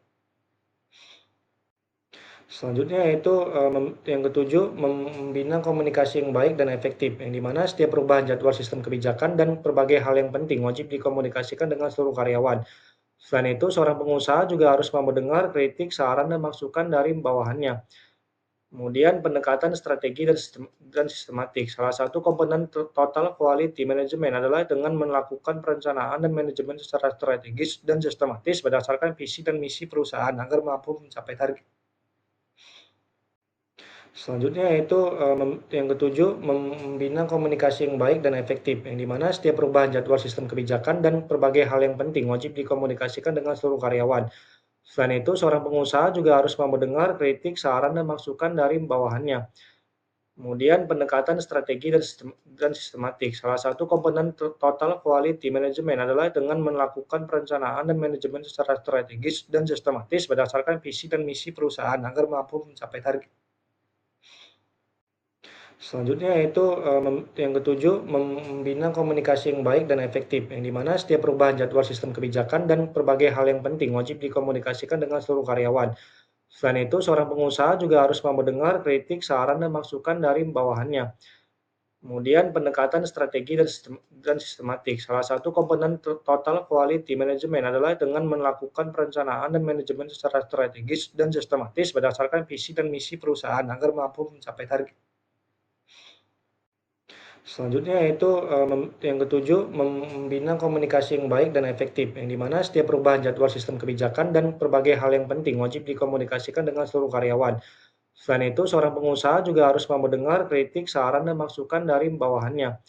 Selanjutnya yaitu, yang ketujuh, membina komunikasi yang baik dan efektif, yang di mana setiap perubahan jadwal sistem kebijakan dan berbagai hal yang penting wajib dikomunikasikan dengan seluruh karyawan. Selain itu, seorang pengusaha juga harus mau mendengar kritik, saran, dan masukan dari bawahannya. Kemudian pendekatan strategi dan sistematik. Salah satu komponen total quality management adalah dengan melakukan perencanaan dan manajemen secara strategis dan sistematis berdasarkan visi dan misi perusahaan agar mampu mencapai target. Selanjutnya yaitu, yang ketujuh, membina komunikasi yang baik dan efektif, yang di mana setiap perubahan jadwal sistem kebijakan dan berbagai hal yang penting wajib dikomunikasikan dengan seluruh karyawan. Selain itu, seorang pengusaha juga harus mau mendengar kritik, saran, dan masukan dari bawahannya. Kemudian pendekatan strategi dan sistematik. Salah satu komponen total quality management adalah dengan melakukan perencanaan dan manajemen secara strategis dan sistematis berdasarkan visi dan misi perusahaan agar mampu mencapai target. Selanjutnya yaitu, yang ketujuh, membina komunikasi yang baik dan efektif, yang di mana setiap perubahan jadwal sistem kebijakan dan berbagai hal yang penting wajib dikomunikasikan dengan seluruh karyawan. Selain itu, seorang pengusaha juga harus mau mendengar kritik, saran, dan masukan dari bawahannya. Kemudian pendekatan strategi dan sistematik. Salah satu komponen total quality management adalah dengan melakukan perencanaan dan manajemen secara strategis dan sistematis berdasarkan visi dan misi perusahaan agar mampu mencapai target. Selanjutnya yaitu, yang ketujuh, membina komunikasi yang baik dan efektif, yang di mana setiap perubahan jadwal sistem kebijakan dan berbagai hal yang penting wajib dikomunikasikan dengan seluruh karyawan. Selain itu, seorang pengusaha juga harus mau mendengar kritik, saran, dan masukan dari bawahannya.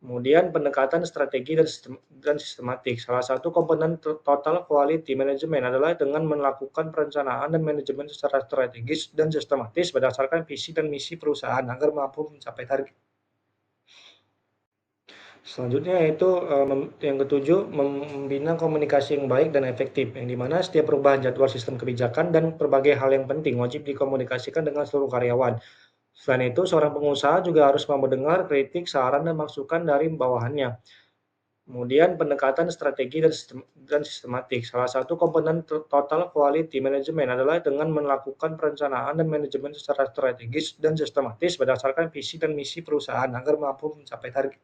Kemudian pendekatan strategi dan sistematik. Salah satu komponen total quality management adalah dengan melakukan perencanaan dan manajemen secara strategis dan sistematis berdasarkan visi dan misi perusahaan agar mampu mencapai target. Selanjutnya yaitu, yang ketujuh, membina komunikasi yang baik dan efektif, yang di mana setiap perubahan jadwal sistem kebijakan dan berbagai hal yang penting wajib dikomunikasikan dengan seluruh karyawan. Selain itu, seorang pengusaha juga harus mau mendengar kritik, saran, dan masukan dari bawahannya. Kemudian pendekatan strategi dan sistematik. Salah satu komponen total quality management adalah dengan melakukan perencanaan dan manajemen secara strategis dan sistematis berdasarkan visi dan misi perusahaan agar mampu mencapai target.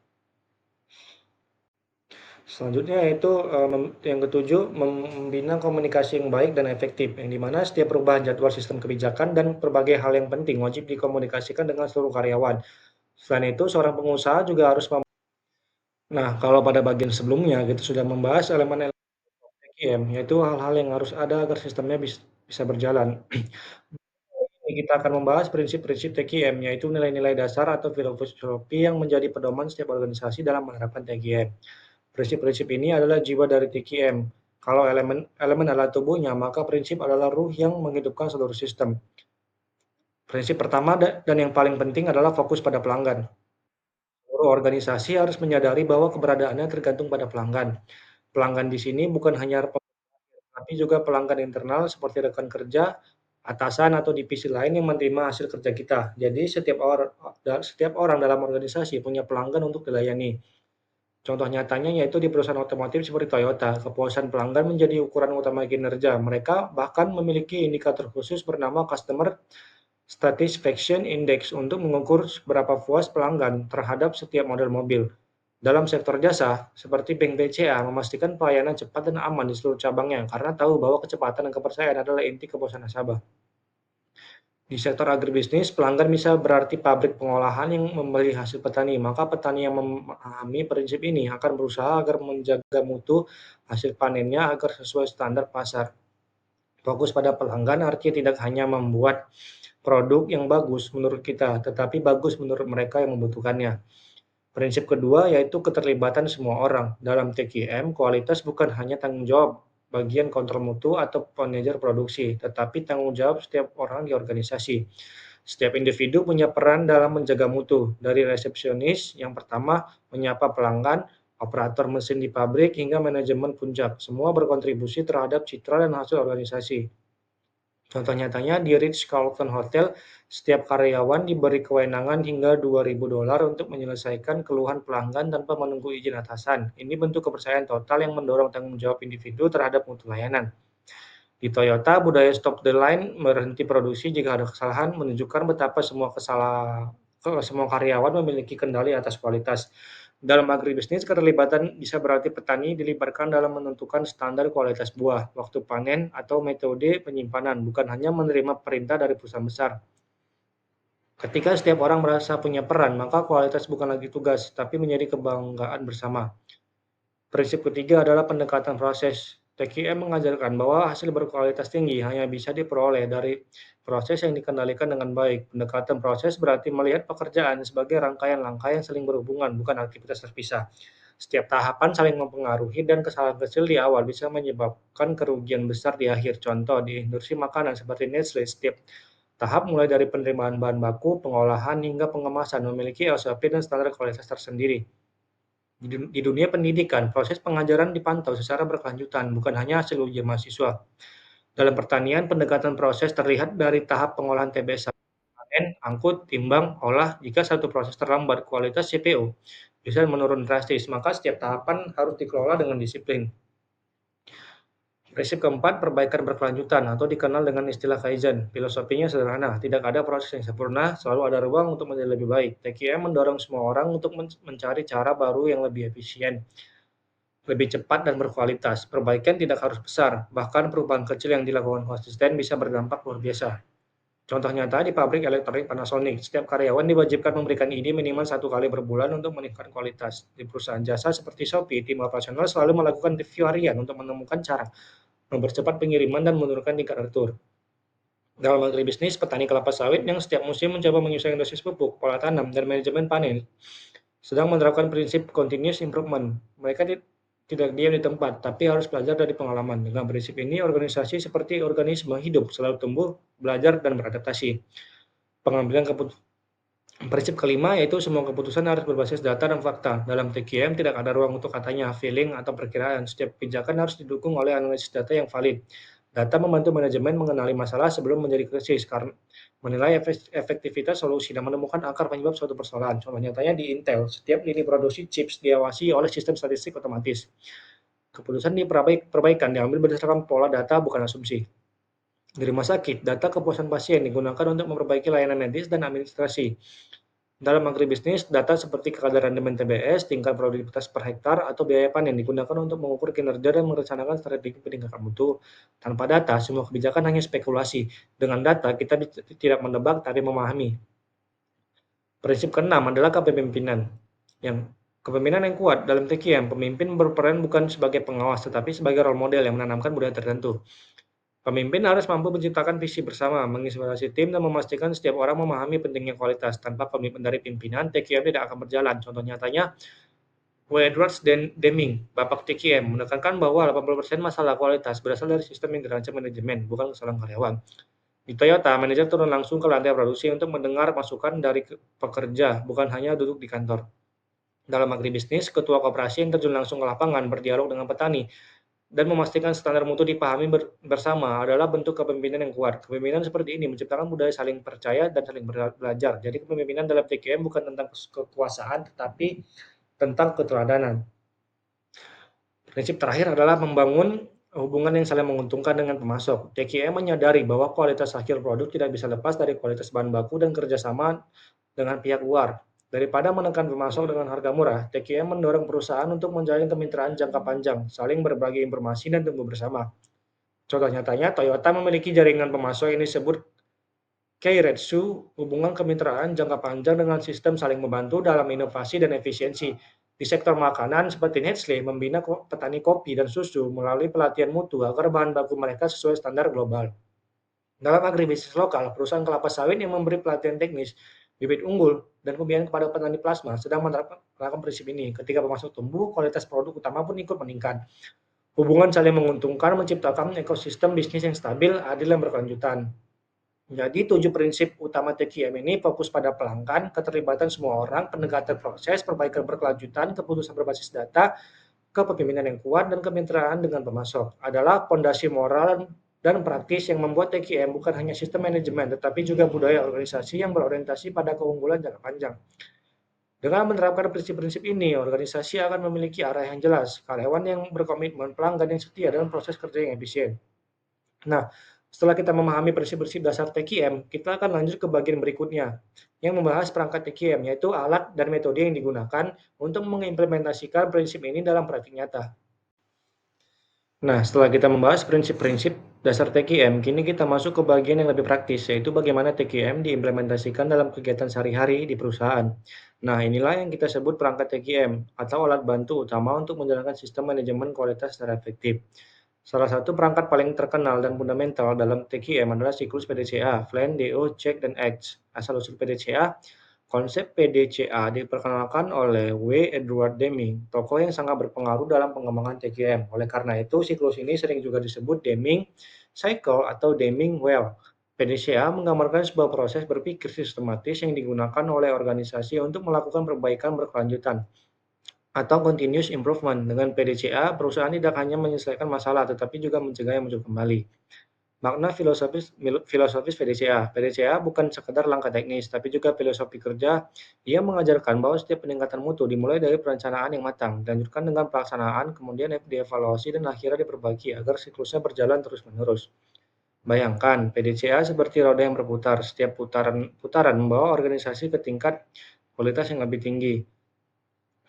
Selanjutnya yaitu, yang ketujuh, membina komunikasi yang baik dan efektif, yang di mana setiap perubahan jadwal sistem kebijakan dan berbagai hal yang penting wajib dikomunikasikan dengan seluruh karyawan. Selain itu, seorang pengusaha juga harus nah, kalau pada bagian sebelumnya kita sudah membahas elemen-elemen TQM, yaitu hal-hal yang harus ada agar sistemnya bisa berjalan. Ini kita akan membahas prinsip-prinsip TQM, yaitu nilai-nilai dasar atau filosofi yang menjadi pedoman setiap organisasi dalam menerapkan TQM. Prinsip-prinsip ini adalah jiwa dari TQM. Kalau elemen adalah tubuhnya, maka prinsip adalah ruh yang menghidupkan seluruh sistem. Prinsip pertama dan yang paling penting adalah fokus pada pelanggan. Seluruh organisasi harus menyadari bahwa keberadaannya tergantung pada pelanggan. Pelanggan di sini bukan hanya tapi juga pelanggan internal seperti rekan kerja, atasan, atau divisi lain yang menerima hasil kerja kita. Jadi setiap orang dalam organisasi punya pelanggan untuk dilayani. Contoh nyatanya yaitu di perusahaan otomotif seperti Toyota, kepuasan pelanggan menjadi ukuran utama kinerja. Mereka bahkan memiliki indikator khusus bernama Customer Satisfaction Index untuk mengukur seberapa puas pelanggan terhadap setiap model mobil. Dalam sektor jasa, seperti Bank BCA memastikan pelayanan cepat dan aman di seluruh cabangnya karena tahu bahwa kecepatan dan kepercayaan adalah inti kepuasan nasabah. Di sektor agribisnis, pelanggan bisa berarti pabrik pengolahan yang membeli hasil petani, maka petani yang memahami prinsip ini akan berusaha agar menjaga mutu hasil panennya agar sesuai standar pasar. Fokus pada pelanggan artinya tidak hanya membuat produk yang bagus menurut kita, tetapi bagus menurut mereka yang membutuhkannya. Prinsip kedua yaitu keterlibatan semua orang. Dalam TQM, kualitas bukan hanya tanggung jawab bagian kontrol mutu atau manajer produksi, tetapi tanggung jawab setiap orang di organisasi. Setiap individu punya peran dalam menjaga mutu, dari resepsionis yang pertama menyapa pelanggan, operator mesin di pabrik, hingga manajemen puncak. Semua berkontribusi terhadap citra dan hasil organisasi. Contoh nyatanya di Ritz-Carlton Hotel, setiap karyawan diberi kewenangan hingga $2.000 untuk menyelesaikan keluhan pelanggan tanpa menunggu izin atasan. Ini bentuk kepercayaan total yang mendorong tanggung jawab individu terhadap mutu layanan. Di Toyota, budaya stop the line, berhenti produksi jika ada kesalahan, menunjukkan betapa semua karyawan memiliki kendali atas kualitas. Dalam agribisnis, keterlibatan bisa berarti petani dilibatkan dalam menentukan standar kualitas buah, waktu panen, atau metode penyimpanan, bukan hanya menerima perintah dari perusahaan besar. Ketika setiap orang merasa punya peran, maka kualitas bukan lagi tugas, tapi menjadi kebanggaan bersama. Prinsip ketiga adalah pendekatan proses. TQM mengajarkan bahwa hasil berkualitas tinggi hanya bisa diperoleh dari proses yang dikendalikan dengan baik. Pendekatan proses berarti melihat pekerjaan sebagai rangkaian langkah yang saling berhubungan, bukan aktivitas terpisah. Setiap tahapan saling mempengaruhi dan kesalahan kecil di awal bisa menyebabkan kerugian besar di akhir. Contoh, di industri makanan seperti Nestle, setiap tahap mulai dari penerimaan bahan baku, pengolahan, hingga pengemasan memiliki SOP dan standar kualitas tersendiri. Di dunia pendidikan, proses pengajaran dipantau secara berkelanjutan, bukan hanya hasil ujian mahasiswa. Dalam pertanian, pendekatan proses terlihat dari tahap pengolahan TBS, panen, angkut, timbang, olah. Jika satu proses terlambat, kualitas CPO bisa menurun drastis, maka setiap tahapan harus dikelola dengan disiplin. Prinsip keempat, perbaikan berkelanjutan atau dikenal dengan istilah Kaizen. Filosofinya sederhana, tidak ada proses yang sempurna, selalu ada ruang untuk menjadi lebih baik. TQM mendorong semua orang untuk mencari cara baru yang lebih efisien, lebih cepat dan berkualitas. Perbaikan tidak harus besar, bahkan perubahan kecil yang dilakukan konsisten bisa berdampak luar biasa. Contoh nyata di pabrik elektronik Panasonic, setiap karyawan diwajibkan memberikan ide minimal 1 kali per bulan untuk meningkatkan kualitas. Di perusahaan jasa seperti Shopee, tim operasional selalu melakukan review harian untuk menemukan cara mempercepat pengiriman dan menurunkan tingkat retur. Dalam agribisnis, petani kelapa sawit yang setiap musim mencoba menyesuaikan dosis pupuk, pola tanam, dan manajemen panen sedang menerapkan prinsip continuous improvement. Mereka tidak diam di tempat, tapi harus belajar dari pengalaman. Dengan prinsip ini, organisasi seperti organisme hidup selalu tumbuh, belajar, dan beradaptasi. Pengambilan keputusan Prinsip kelima yaitu semua keputusan harus berbasis data dan fakta. Dalam TQM tidak ada ruang untuk katanya, feeling, atau perkiraan. Setiap kebijakan harus didukung oleh analisis data yang valid. Data membantu manajemen mengenali masalah sebelum menjadi krisis, karena menilai efektivitas solusi dan menemukan akar penyebab suatu persoalan. Contoh nyatanya di Intel, setiap lini produksi chips diawasi oleh sistem statistik otomatis. Keputusan perbaikan diambil berdasarkan pola data, bukan asumsi. Di rumah sakit, data kepuasan pasien digunakan untuk memperbaiki layanan medis dan administrasi. Dalam agribisnis, data seperti kekadaran demen TBS, tingkat produktivitas per hektar, atau biaya panen digunakan untuk mengukur kinerja dan merencanakan strategi peningkatan mutu. Tanpa data, semua kebijakan hanya spekulasi. Dengan data, kita tidak menebak tapi memahami. Prinsip keenam adalah kepemimpinan. Kepemimpinan yang kuat dalam TQM, pemimpin berperan bukan sebagai pengawas, tetapi sebagai role model yang menanamkan budaya tertentu. Pemimpin harus mampu menciptakan visi bersama, menginspirasi tim, dan memastikan setiap orang memahami pentingnya kualitas. Tanpa komitmen dari pimpinan, TQM tidak akan berjalan. Contoh nyatanya, W. Edwards Deming, Bapak TQM, menekankan bahwa 80% masalah kualitas berasal dari sistem yang dirancang manajemen, bukan kesalahan karyawan. Di Toyota, manajer turun langsung ke lantai produksi untuk mendengar masukan dari pekerja, bukan hanya duduk di kantor. Dalam agribisnis, ketua koperasi yang terjun langsung ke lapangan, berdialog dengan petani, dan memastikan standar mutu dipahami bersama adalah bentuk kepemimpinan yang kuat. Kepemimpinan seperti ini menciptakan budaya saling percaya dan saling belajar. Jadi kepemimpinan dalam TQM bukan tentang kekuasaan, tetapi tentang keteladanan. Prinsip terakhir adalah membangun hubungan yang saling menguntungkan dengan pemasok. TQM menyadari bahwa kualitas akhir produk tidak bisa lepas dari kualitas bahan baku dan kerjasama dengan pihak luar. Daripada menekan pemasok dengan harga murah, TQM mendorong perusahaan untuk menjalin kemitraan jangka panjang, saling berbagi informasi dan tumbuh bersama. Contoh nyatanya, Toyota memiliki jaringan pemasok yang disebut Keiretsu, hubungan kemitraan jangka panjang dengan sistem saling membantu dalam inovasi dan efisiensi. Di sektor makanan seperti Nestle membina petani kopi dan susu melalui pelatihan mutu agar bahan baku mereka sesuai standar global. Dalam agribisnis lokal, perusahaan kelapa sawit yang memberi pelatihan teknis, bibit unggul, dan pembiayaan kepada petani plasma sedang menerapkan prinsip ini. Ketika pemasok tumbuh, kualitas produk utama pun ikut meningkat. Hubungan saling menguntungkan menciptakan ekosistem bisnis yang stabil, adil, dan berkelanjutan. Jadi 7 prinsip utama TQM ini fokus pada pelanggan, keterlibatan semua orang, pendekatan proses, perbaikan berkelanjutan, keputusan berbasis data, kepemimpinan yang kuat, dan kemitraan dengan pemasok. Adalah fondasi moral dan praktis yang membuat TQM bukan hanya sistem manajemen, tetapi juga budaya organisasi yang berorientasi pada keunggulan jangka panjang. Dengan menerapkan prinsip-prinsip ini, organisasi akan memiliki arah yang jelas, karyawan yang berkomitmen, pelanggan yang setia, dan proses kerja yang efisien. Nah, setelah kita memahami prinsip-prinsip dasar TQM, kita akan lanjut ke bagian berikutnya, yang membahas perangkat TQM, yaitu alat dan metode yang digunakan untuk mengimplementasikan prinsip ini dalam praktik nyata. Nah, setelah kita membahas prinsip-prinsip dasar TQM, kini kita masuk ke bagian yang lebih praktis, yaitu bagaimana TQM diimplementasikan dalam kegiatan sehari-hari di perusahaan. Nah, inilah yang kita sebut perangkat TQM, atau alat bantu utama untuk menjalankan sistem manajemen kualitas secara efektif. Salah satu perangkat paling terkenal dan fundamental dalam TQM adalah siklus PDCA, Plan, DO, Check, dan Act. Asal-usul PDCA, konsep PDCA diperkenalkan oleh W. Edward Deming, tokoh yang sangat berpengaruh dalam pengembangan TQM. Oleh karena itu, siklus ini sering juga disebut Deming Cycle atau Deming Well. PDCA menggambarkan sebuah proses berpikir sistematis yang digunakan oleh organisasi untuk melakukan perbaikan berkelanjutan atau continuous improvement. Dengan PDCA, perusahaan tidak hanya menyelesaikan masalah, tetapi juga mencegah yang muncul kembali. Makna filosofis PDCA. PDCA bukan sekedar langkah teknis, tapi juga filosofi kerja. Ia mengajarkan bahwa setiap peningkatan mutu dimulai dari perencanaan yang matang, dilanjutkan dengan pelaksanaan, kemudian dievaluasi, dan akhirnya diperbaiki agar siklusnya berjalan terus-menerus. Bayangkan, PDCA seperti roda yang berputar. Setiap putaran membawa organisasi ke tingkat kualitas yang lebih tinggi.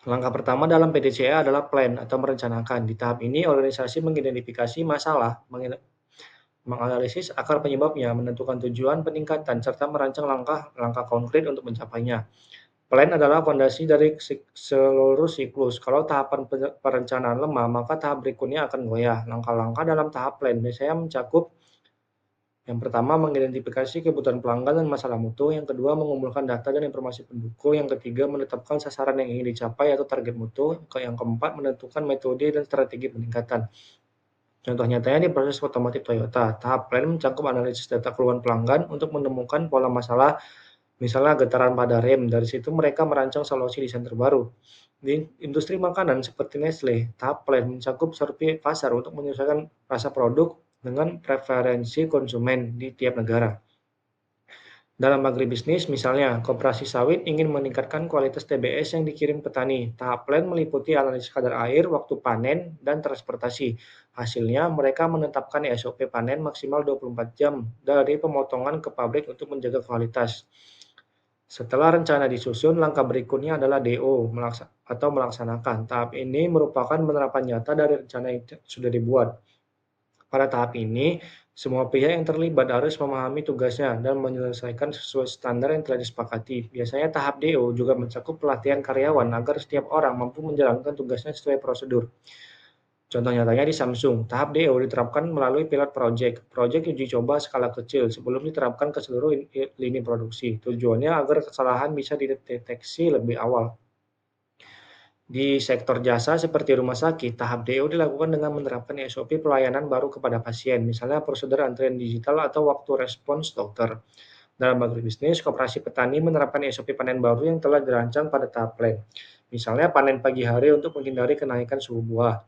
Langkah pertama dalam PDCA adalah plan atau merencanakan. Di tahap ini, organisasi mengidentifikasi masalah, menganalisis akar penyebabnya, menentukan tujuan peningkatan, serta merancang langkah-langkah konkret untuk mencapainya. Plan adalah fondasi dari seluruh siklus. Kalau tahapan perencanaan lemah, maka tahap berikutnya akan goyah. Langkah-langkah dalam tahap plan biasanya mencakup yang pertama, mengidentifikasi kebutuhan pelanggan dan masalah mutu. Yang kedua, mengumpulkan data dan informasi pendukung. Yang ketiga, menetapkan sasaran yang ingin dicapai atau target mutu. Yang keempat, menentukan metode dan strategi peningkatan. Contoh nyatanya di proses otomotif Toyota, tahap plan mencakup analisis data keluhan pelanggan untuk menemukan pola masalah, misalnya getaran pada rem. Dari situ mereka merancang solusi desain terbaru. Di industri makanan seperti Nestle, tahap plan mencakup survei pasar untuk menyesuaikan rasa produk dengan preferensi konsumen di tiap negara. Dalam agribisnis, misalnya, koperasi sawit ingin meningkatkan kualitas TBS yang dikirim petani. Tahap plan meliputi analisis kadar air, waktu panen, dan transportasi. Hasilnya, mereka menetapkan SOP panen maksimal 24 jam dari pemotongan ke pabrik untuk menjaga kualitas. Setelah rencana disusun, langkah berikutnya adalah DO atau melaksanakan. Tahap ini merupakan penerapan nyata dari rencana yang sudah dibuat. Pada tahap ini, semua pihak yang terlibat harus memahami tugasnya dan menyelesaikan sesuai standar yang telah disepakati. Biasanya tahap DO juga mencakup pelatihan karyawan agar setiap orang mampu menjalankan tugasnya sesuai prosedur. Contoh nyatanya di Samsung, tahap DO diterapkan melalui pilot project, proyek uji coba skala kecil sebelum diterapkan ke seluruh lini produksi. Tujuannya agar kesalahan bisa dideteksi lebih awal. Di sektor jasa seperti rumah sakit, tahap DO dilakukan dengan menerapkan SOP pelayanan baru kepada pasien, misalnya prosedur antrian digital atau waktu respons dokter. Dalam agribisnis, koperasi petani menerapkan SOP panen baru yang telah dirancang pada tahap plan. Misalnya panen pagi hari untuk menghindari kenaikan suhu buah.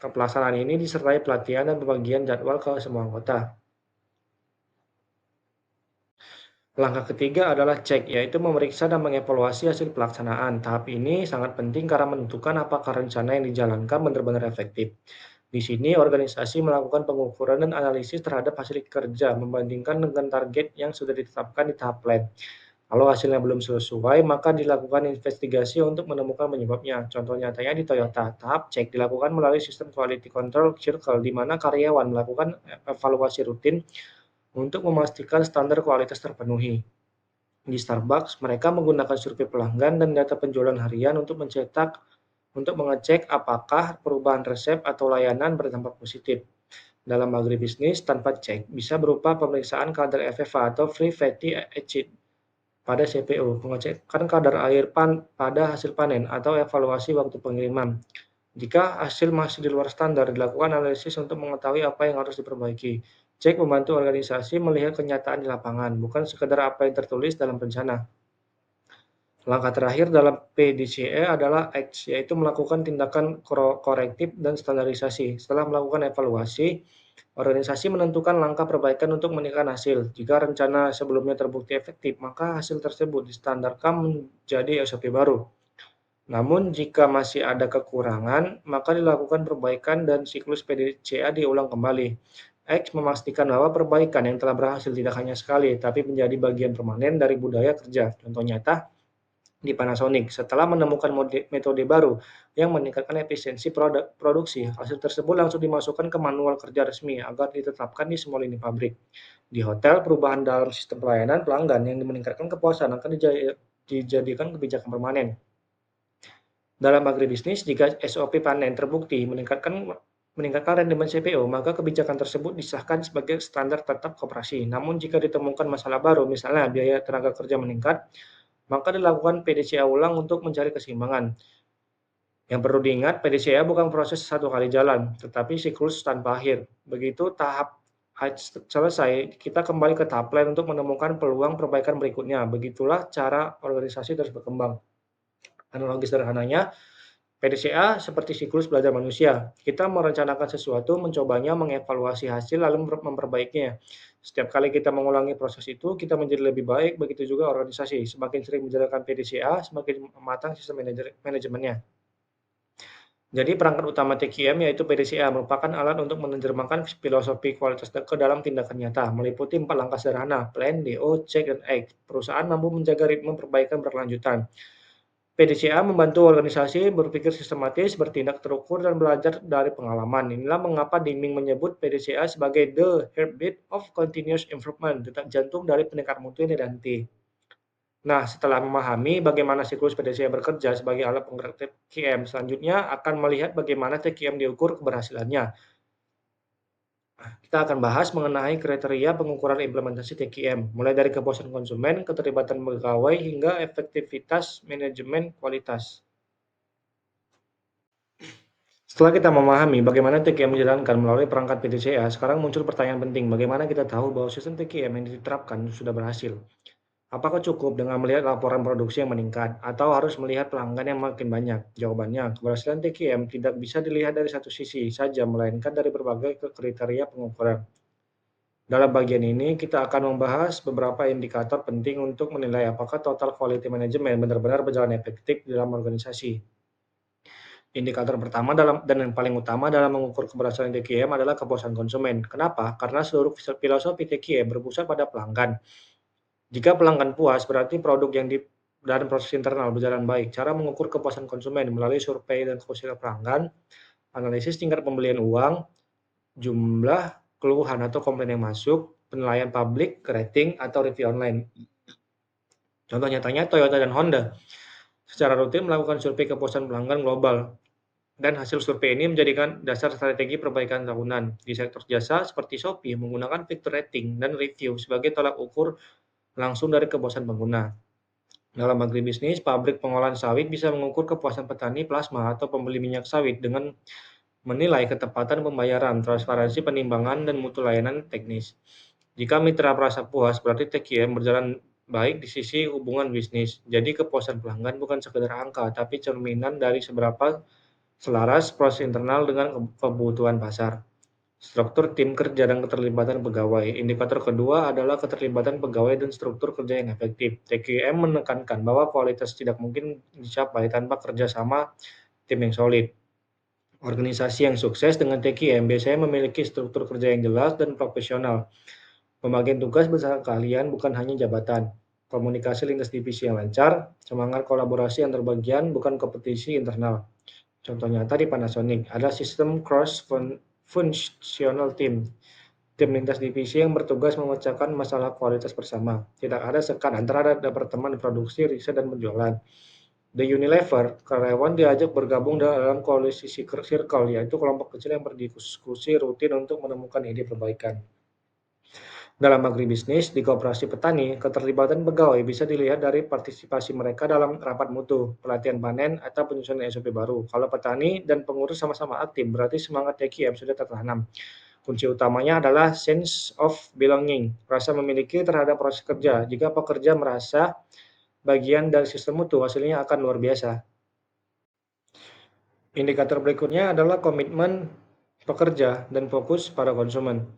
Pelaksanaan ini disertai pelatihan dan pembagian jadwal ke semua anggota. Langkah ketiga adalah cek, yaitu memeriksa dan mengevaluasi hasil pelaksanaan. Tahap ini sangat penting karena menentukan apakah rencana yang dijalankan benar-benar efektif. Di sini, organisasi melakukan pengukuran dan analisis terhadap hasil kerja, membandingkan dengan target yang sudah ditetapkan di tahap plan. Kalau hasilnya belum sesuai, maka dilakukan investigasi untuk menemukan penyebabnya. Contoh nyatanya di Toyota, tahap cek dilakukan melalui sistem quality control circle, di mana karyawan melakukan evaluasi rutin untuk memastikan standar kualitas terpenuhi. Di Starbucks, mereka menggunakan survei pelanggan dan data penjualan harian untuk mengecek apakah perubahan resep atau layanan berdampak positif. Dalam agribisnis, tanpa cek bisa berupa pemeriksaan kadar FFA atau Free Fatty Acid pada CPO, pengecekan kadar air pada hasil panen, atau evaluasi waktu pengiriman. Jika hasil masih di luar standar, dilakukan analisis untuk mengetahui apa yang harus diperbaiki. Cek membantu organisasi melihat kenyataan di lapangan, bukan sekedar apa yang tertulis dalam rencana. Langkah terakhir dalam PDCE adalah X, yaitu melakukan tindakan korektif dan standarisasi. Setelah melakukan evaluasi, organisasi menentukan langkah perbaikan untuk meningkatkan hasil. Jika rencana sebelumnya terbukti efektif, maka hasil tersebut distandarkan menjadi SOP baru. Namun, jika masih ada kekurangan, maka dilakukan perbaikan dan siklus PDCA diulang kembali. X memastikan bahwa perbaikan yang telah berhasil tidak hanya sekali, tapi menjadi bagian permanen dari budaya kerja. Contoh nyata, di Panasonic, setelah menemukan metode baru yang meningkatkan efisiensi produksi, hasil tersebut langsung dimasukkan ke manual kerja resmi agar ditetapkan di semua lini pabrik. Di hotel, perubahan dalam sistem pelayanan pelanggan yang meningkatkan kepuasan akan dijadikan kebijakan permanen. Dalam agribisnis, jika SOP panen terbukti meningkatkan rendemen CPO, maka kebijakan tersebut disahkan sebagai standar tetap koperasi. Namun jika ditemukan masalah baru, misalnya biaya tenaga kerja meningkat, maka dilakukan PDCA ulang untuk mencari keseimbangan. Yang perlu diingat, PDCA bukan proses satu kali jalan, tetapi siklus tanpa akhir. Begitu tahap selesai, kita kembali ke tahap lain untuk menemukan peluang perbaikan berikutnya. Begitulah cara organisasi terus berkembang. Analogi sederhananya, PDCA seperti siklus belajar manusia. Kita merencanakan sesuatu, mencobanya, mengevaluasi hasil, lalu memperbaikinya. Setiap kali kita mengulangi proses itu, kita menjadi lebih baik, begitu juga organisasi. Semakin sering menjalankan PDCA, semakin matang sistem manajemennya. Jadi perangkat utama TQM yaitu PDCA merupakan alat untuk menerjemahkan filosofi kualitas ke dalam tindakan nyata, meliputi 4 langkah sederhana, plan, DO, check, dan act. Perusahaan mampu menjaga ritme perbaikan berkelanjutan. PDCA membantu organisasi berpikir sistematis, bertindak terukur, dan belajar dari pengalaman. Inilah mengapa Deming menyebut PDCA sebagai the heartbeat of continuous improvement, detak jantung dari peningkatan mutu dan T. Nah, setelah memahami bagaimana siklus PDCA bekerja sebagai alat penggerak TQM, selanjutnya akan melihat bagaimana TQM diukur keberhasilannya. Kita akan bahas mengenai kriteria pengukuran implementasi TQM, mulai dari kepuasan konsumen, keterlibatan pegawai, hingga efektivitas manajemen kualitas. Setelah kita memahami bagaimana TQM dijalankan melalui perangkat PDCA, sekarang muncul pertanyaan penting, bagaimana kita tahu bahwa sistem TQM yang diterapkan sudah berhasil? Apakah cukup dengan melihat laporan produksi yang meningkat, atau harus melihat pelanggan yang makin banyak? Jawabannya, keberhasilan TQM tidak bisa dilihat dari satu sisi saja, melainkan dari berbagai kriteria pengukuran. Dalam bagian ini, kita akan membahas beberapa indikator penting untuk menilai apakah total quality management benar-benar berjalan efektif dalam organisasi. Indikator pertama dan yang paling utama dalam mengukur keberhasilan TQM adalah kepuasan konsumen. Kenapa? Karena seluruh filosofi TQM berpusat pada pelanggan. Jika pelanggan puas, berarti produk dan proses internal berjalan baik. Cara mengukur kepuasan konsumen melalui survei dan konsultasi pelanggan, analisis tingkat pembelian uang, jumlah keluhan atau komplain yang masuk, penilaian publik, rating, atau review online. Contoh nyatanya Toyota dan Honda secara rutin melakukan survei kepuasan pelanggan global. Dan hasil survei ini menjadikan dasar strategi perbaikan tahunan. Di sektor jasa seperti Shopee menggunakan fitur rating dan review sebagai tolak ukur langsung dari kepuasan pengguna. Dalam agribisnis, pabrik pengolahan sawit bisa mengukur kepuasan petani plasma atau pembeli minyak sawit dengan menilai ketepatan pembayaran, transparansi penimbangan, dan mutu layanan teknis. Jika mitra merasa puas, berarti TQM berjalan baik di sisi hubungan bisnis. Jadi kepuasan pelanggan bukan sekedar angka, tapi cerminan dari seberapa selaras proses internal dengan kebutuhan pasar. Struktur tim kerja dan keterlibatan pegawai. Indikator kedua adalah keterlibatan pegawai dan struktur kerja yang efektif. TQM menekankan bahwa kualitas tidak mungkin dicapai tanpa kerjasama tim yang solid. Organisasi yang sukses dengan TQM biasanya memiliki struktur kerja yang jelas dan profesional. Pembagian tugas besar kalian bukan hanya jabatan. Komunikasi lintas divisi yang lancar, semangat kolaborasi antar bagian, bukan kompetisi internal. Contoh nyata di Panasonic, ada sistem cross-functional team, tim lintas divisi yang bertugas memecahkan masalah kualitas bersama. Tidak ada sekat antara departemen produksi, riset, dan penjualan. Di Unilever, karyawan diajak bergabung dalam koalisi circle, yaitu kelompok kecil yang berdiskusi rutin untuk menemukan ide perbaikan. Dalam agribisnis, di koperasi petani, keterlibatan pegawai bisa dilihat dari partisipasi mereka dalam rapat mutu, pelatihan panen, atau penyusunan SOP baru. Kalau petani dan pengurus sama-sama aktif, berarti semangat TQM sudah tertanam. Kunci utamanya adalah sense of belonging, rasa memiliki terhadap proses kerja. Jika pekerja merasa bagian dari sistem mutu, hasilnya akan luar biasa. Indikator berikutnya adalah komitmen pekerja dan fokus pada konsumen.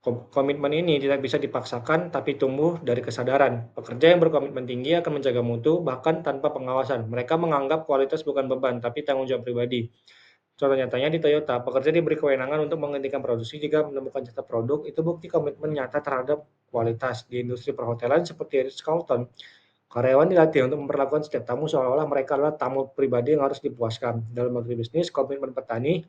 Komitmen ini tidak bisa dipaksakan, tapi tumbuh dari kesadaran. Pekerja yang berkomitmen tinggi akan menjaga mutu, bahkan tanpa pengawasan. Mereka menganggap kualitas bukan beban, tapi tanggung jawab pribadi. Contoh nyatanya di Toyota, pekerja diberi kewenangan untuk menghentikan produksi jika menemukan cacat produk. Itu bukti komitmen nyata terhadap kualitas. Di industri perhotelan seperti Ritz-Carlton, karyawan dilatih untuk memperlakukan setiap tamu seolah-olah mereka adalah tamu pribadi yang harus dipuaskan. Dalam agribisnis, komitmen petani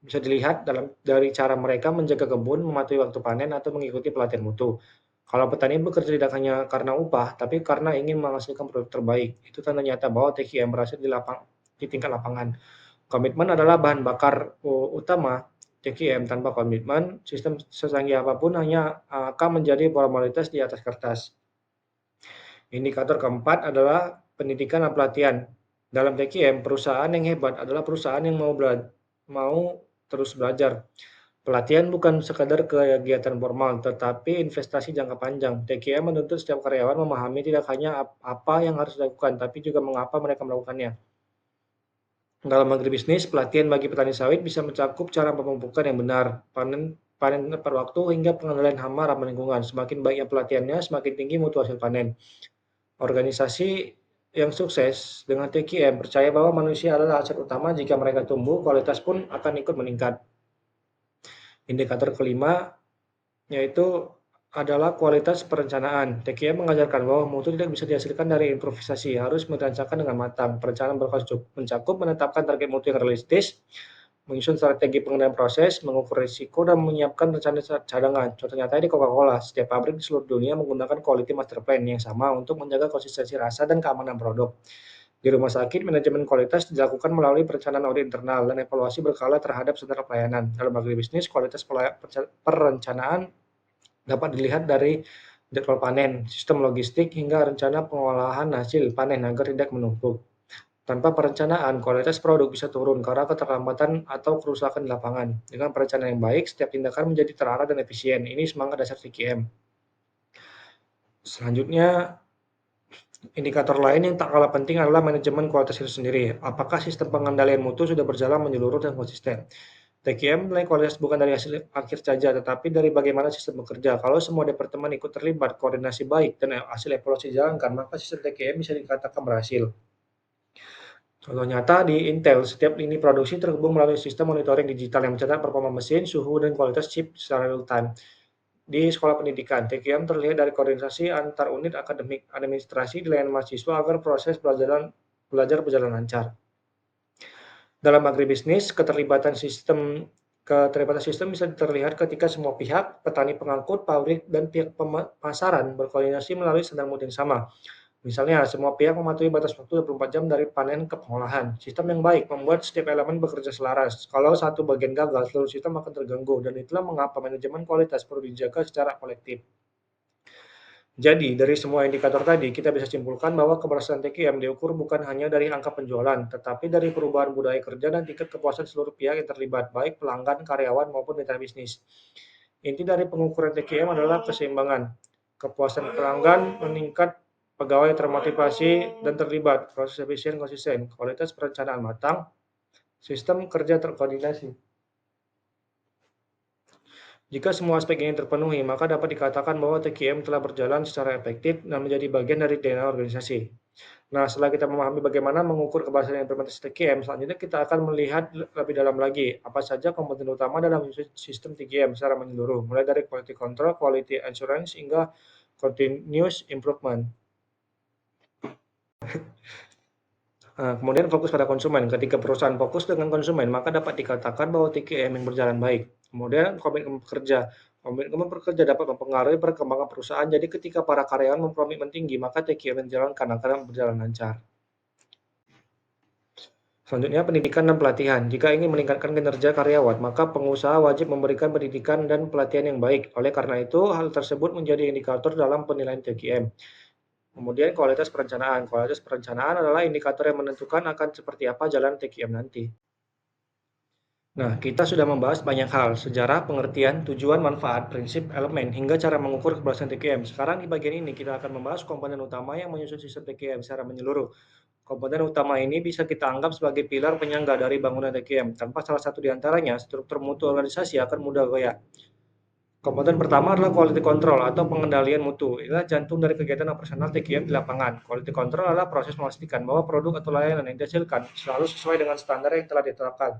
bisa dilihat dari cara mereka menjaga kebun, mematuhi waktu panen, atau mengikuti pelatihan mutu. Kalau petani bekerja tidak hanya karena upah, tapi karena ingin menghasilkan produk terbaik, itu tanda nyata bahwa TQM berhasil di tingkat lapangan. Komitmen adalah bahan bakar utama TQM. Tanpa komitmen, sistem secanggih apapun hanya akan menjadi formalitas di atas kertas. Indikator keempat adalah pendidikan dan pelatihan. Dalam TQM, perusahaan yang hebat adalah perusahaan yang mau terus belajar. Pelatihan bukan sekadar kegiatan formal, tetapi investasi jangka panjang. TQM menuntut setiap karyawan memahami tidak hanya apa yang harus dilakukan, tapi juga mengapa mereka melakukannya. Dalam agribisnis, pelatihan bagi petani sawit bisa mencakup cara pemupukan yang benar, panen tepat waktu, hingga pengendalian hama ramah lingkungan. Semakin baiknya pelatihannya, semakin tinggi mutu hasil panen. Organisasi yang sukses dengan TQM percaya bahwa manusia adalah aset utama. Jika mereka tumbuh, kualitas pun akan ikut meningkat. Indikator kelima yaitu adalah kualitas perencanaan. TQM mengajarkan bahwa mutu tidak bisa dihasilkan dari improvisasi, harus dirancangkan dengan matang. Perencanaan mencakup menetapkan target mutu yang realistis, menyusun strategi pengendalian proses, mengukur risiko, dan menyiapkan rencana cadangan. Contoh nyatanya di Coca-Cola, setiap pabrik di seluruh dunia menggunakan quality master plan yang sama untuk menjaga konsistensi rasa dan keamanan produk. Di rumah sakit, manajemen kualitas dilakukan melalui perencanaan audit internal dan evaluasi berkala terhadap standar pelayanan. Dalam agribisnis, kualitas perencanaan dapat dilihat dari jadwal panen, sistem logistik, hingga rencana pengolahan hasil panen agar tidak menumpuk. Tanpa perencanaan, kualitas produk bisa turun karena keterlambatan atau kerusakan di lapangan. Dengan perencanaan yang baik, setiap tindakan menjadi terarah dan efisien. Ini semangat dasar TQM. Selanjutnya, indikator lain yang tak kalah penting adalah manajemen kualitas itu sendiri. Apakah sistem pengendalian mutu sudah berjalan menyeluruh dan konsisten? TQM menilai kualitas bukan dari hasil akhir saja, tetapi dari bagaimana sistem bekerja. Kalau semua departemen ikut terlibat, koordinasi baik, dan hasil evaluasi dijalankan, maka sistem TQM bisa dikatakan berhasil. Contoh nyata di Intel, setiap lini produksi terhubung melalui sistem monitoring digital yang mencatat performa mesin, suhu, dan kualitas chip secara real time. Di sekolah pendidikan, TQM terlihat dari koordinasi antar unit akademik, administrasi, di layanan mahasiswa agar proses belajar berjalan lancar. Dalam agribisnis, keterlibatan sistem bisa terlihat ketika semua pihak, petani pengangkut, pabrik, dan pihak pemasaran berkoordinasi melalui standar mutu yang sama. Misalnya, semua pihak mematuhi batas waktu 24 jam dari panen ke pengolahan. Sistem yang baik membuat setiap elemen bekerja selaras. Kalau satu bagian gagal, seluruh sistem akan terganggu, dan itulah mengapa manajemen kualitas perlu dijaga secara kolektif. Jadi, dari semua indikator tadi, kita bisa simpulkan bahwa keberhasilan TQM diukur bukan hanya dari angka penjualan, tetapi dari perubahan budaya kerja dan tingkat kepuasan seluruh pihak yang terlibat, baik pelanggan, karyawan, maupun mitra bisnis. Inti dari pengukuran TQM adalah keseimbangan. Kepuasan pelanggan meningkat, pegawai termotivasi dan terlibat, proses efisien konsisten, kualitas perencanaan matang, sistem kerja terkoordinasi. Jika semua aspek ini terpenuhi, maka dapat dikatakan bahwa TQM telah berjalan secara efektif dan menjadi bagian dari DNA organisasi. Nah, setelah kita memahami bagaimana mengukur keberhasilan implementasi TQM, selanjutnya kita akan melihat lebih dalam lagi apa saja komponen utama dalam sistem TQM secara menyeluruh, mulai dari quality control, quality assurance, hingga continuous improvement. Kemudian fokus pada konsumen. Ketika perusahaan fokus dengan konsumen, maka dapat dikatakan bahwa TQM yang berjalan baik. Kemudian komitmen pekerja. Komitmen pekerja dapat mempengaruhi perkembangan perusahaan. Jadi ketika para karyawan berkomitmen tinggi, maka TQM yang dijalankan akan berjalan lancar. Selanjutnya, pendidikan dan pelatihan. Jika ingin meningkatkan kinerja karyawan, maka pengusaha wajib memberikan pendidikan dan pelatihan yang baik. Oleh karena itu, hal tersebut menjadi indikator dalam penilaian TQM. Kemudian, kualitas perencanaan. Kualitas perencanaan adalah indikator yang menentukan akan seperti apa jalan TQM nanti. Nah, kita sudah membahas banyak hal, sejarah, pengertian, tujuan, manfaat, prinsip, elemen, hingga cara mengukur keberhasilan TQM. Sekarang di bagian ini kita akan membahas komponen utama yang menyusun sistem TQM secara menyeluruh. Komponen utama ini bisa kita anggap sebagai pilar penyangga dari bangunan TQM. Tanpa salah satu di antaranya, struktur mutu organisasi akan mudah goyah. Komponen pertama adalah quality control atau pengendalian mutu. Inilah jantung dari kegiatan operasional TQM di lapangan. Quality control adalah proses memastikan bahwa produk atau layanan yang dihasilkan selalu sesuai dengan standar yang telah ditetapkan.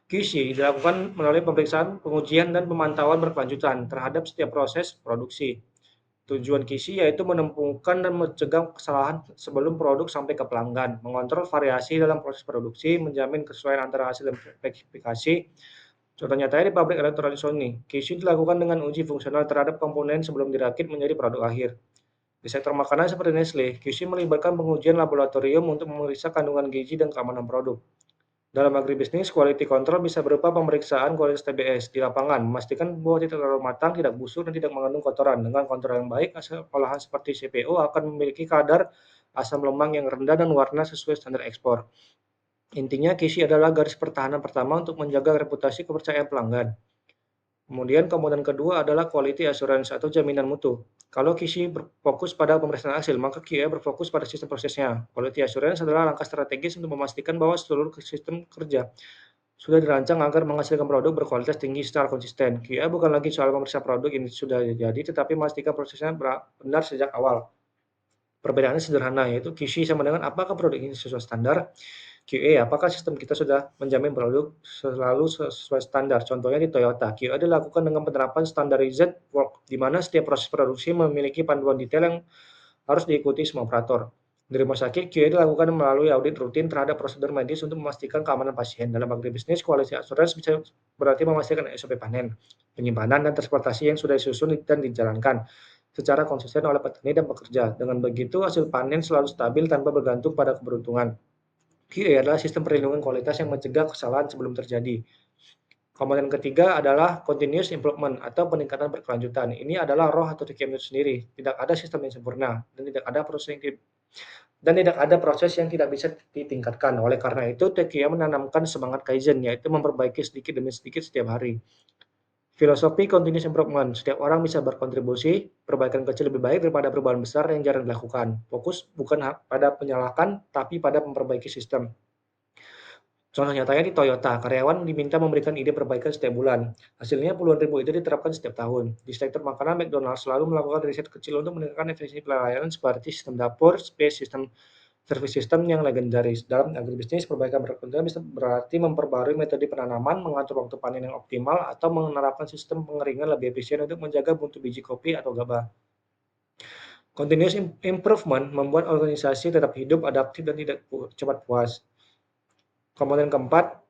QC dilakukan melalui pemeriksaan, pengujian, dan pemantauan berkelanjutan terhadap setiap proses produksi. Tujuan QC yaitu menemukan dan mencegah kesalahan sebelum produk sampai ke pelanggan, mengontrol variasi dalam proses produksi, menjamin kesesuaian antara hasil dan spesifikasi. Contoh nyatanya di pabrik elektronik Sony, QC dilakukan dengan uji fungsional terhadap komponen sebelum dirakit menjadi produk akhir. Di sektor makanan seperti Nestle, QC melibatkan pengujian laboratorium untuk memeriksa kandungan gizi dan keamanan produk. Dalam agribisnis, quality control bisa berupa pemeriksaan kualitas TBS di lapangan, memastikan bahwa tidak terlalu matang, tidak busuk, dan tidak mengandung kotoran. Dengan kontrol yang baik, hasil olahan seperti CPO akan memiliki kadar asam lemak yang rendah dan warna sesuai standar ekspor. Intinya, QC adalah garis pertahanan pertama untuk menjaga reputasi kepercayaan pelanggan. Kemudian komponen kedua adalah quality assurance atau jaminan mutu. Kalau QC berfokus pada pemeriksaan hasil, maka QA berfokus pada sistem prosesnya. Quality assurance adalah langkah strategis untuk memastikan bahwa seluruh sistem kerja sudah dirancang agar menghasilkan produk berkualitas tinggi secara konsisten. QA bukan lagi soal memeriksa produk yang sudah jadi, tetapi memastikan prosesnya benar sejak awal. Perbedaannya sederhana, yaitu QC sama dengan apakah produk ini sesuai standar, QA, apakah sistem kita sudah menjamin produk selalu sesuai standar? Contohnya di Toyota, QA dilakukan dengan penerapan standardized work, di mana setiap proses produksi memiliki panduan detail yang harus diikuti semua operator. Di rumah sakit, QA dilakukan melalui audit rutin terhadap prosedur medis untuk memastikan keamanan pasien. Dalam agribisnis, quality assurance bisa berarti memastikan SOP panen, penyimpanan, dan transportasi yang sudah disusun dan dijalankan secara konsisten oleh petani dan pekerja. Dengan begitu, hasil panen selalu stabil tanpa bergantung pada keberuntungan. QA adalah sistem perlindungan kualitas yang mencegah kesalahan sebelum terjadi. Komponen ketiga adalah continuous improvement atau peningkatan berkelanjutan. Ini adalah roh atau TQM itu sendiri. Tidak ada sistem yang sempurna dan tidak ada proses yang tidak bisa ditingkatkan. Oleh karena itu, TQM menanamkan semangat Kaizen, yaitu memperbaiki sedikit demi sedikit setiap hari. Filosofi continuous improvement, setiap orang bisa berkontribusi, perbaikan kecil lebih baik daripada perubahan besar yang jarang dilakukan. Fokus bukan pada penyalahkan, tapi pada memperbaiki sistem. Contoh nyatanya di Toyota, karyawan diminta memberikan ide perbaikan setiap bulan. Hasilnya puluhan ribu ide diterapkan setiap tahun. Di sektor makanan, McDonald's selalu melakukan riset kecil untuk meningkatkan efisiensi pelayanan seperti sistem dapur, service system yang legendaris. Dalam agribisnis, perbaikan berkelanjutan bisa berarti memperbarui metode penanaman, mengatur waktu panen yang optimal, atau menerapkan sistem pengeringan lebih efisien untuk menjaga mutu biji kopi atau gabah. Continuous improvement membuat organisasi tetap hidup, adaptif, dan tidak cepat puas. Komponen keempat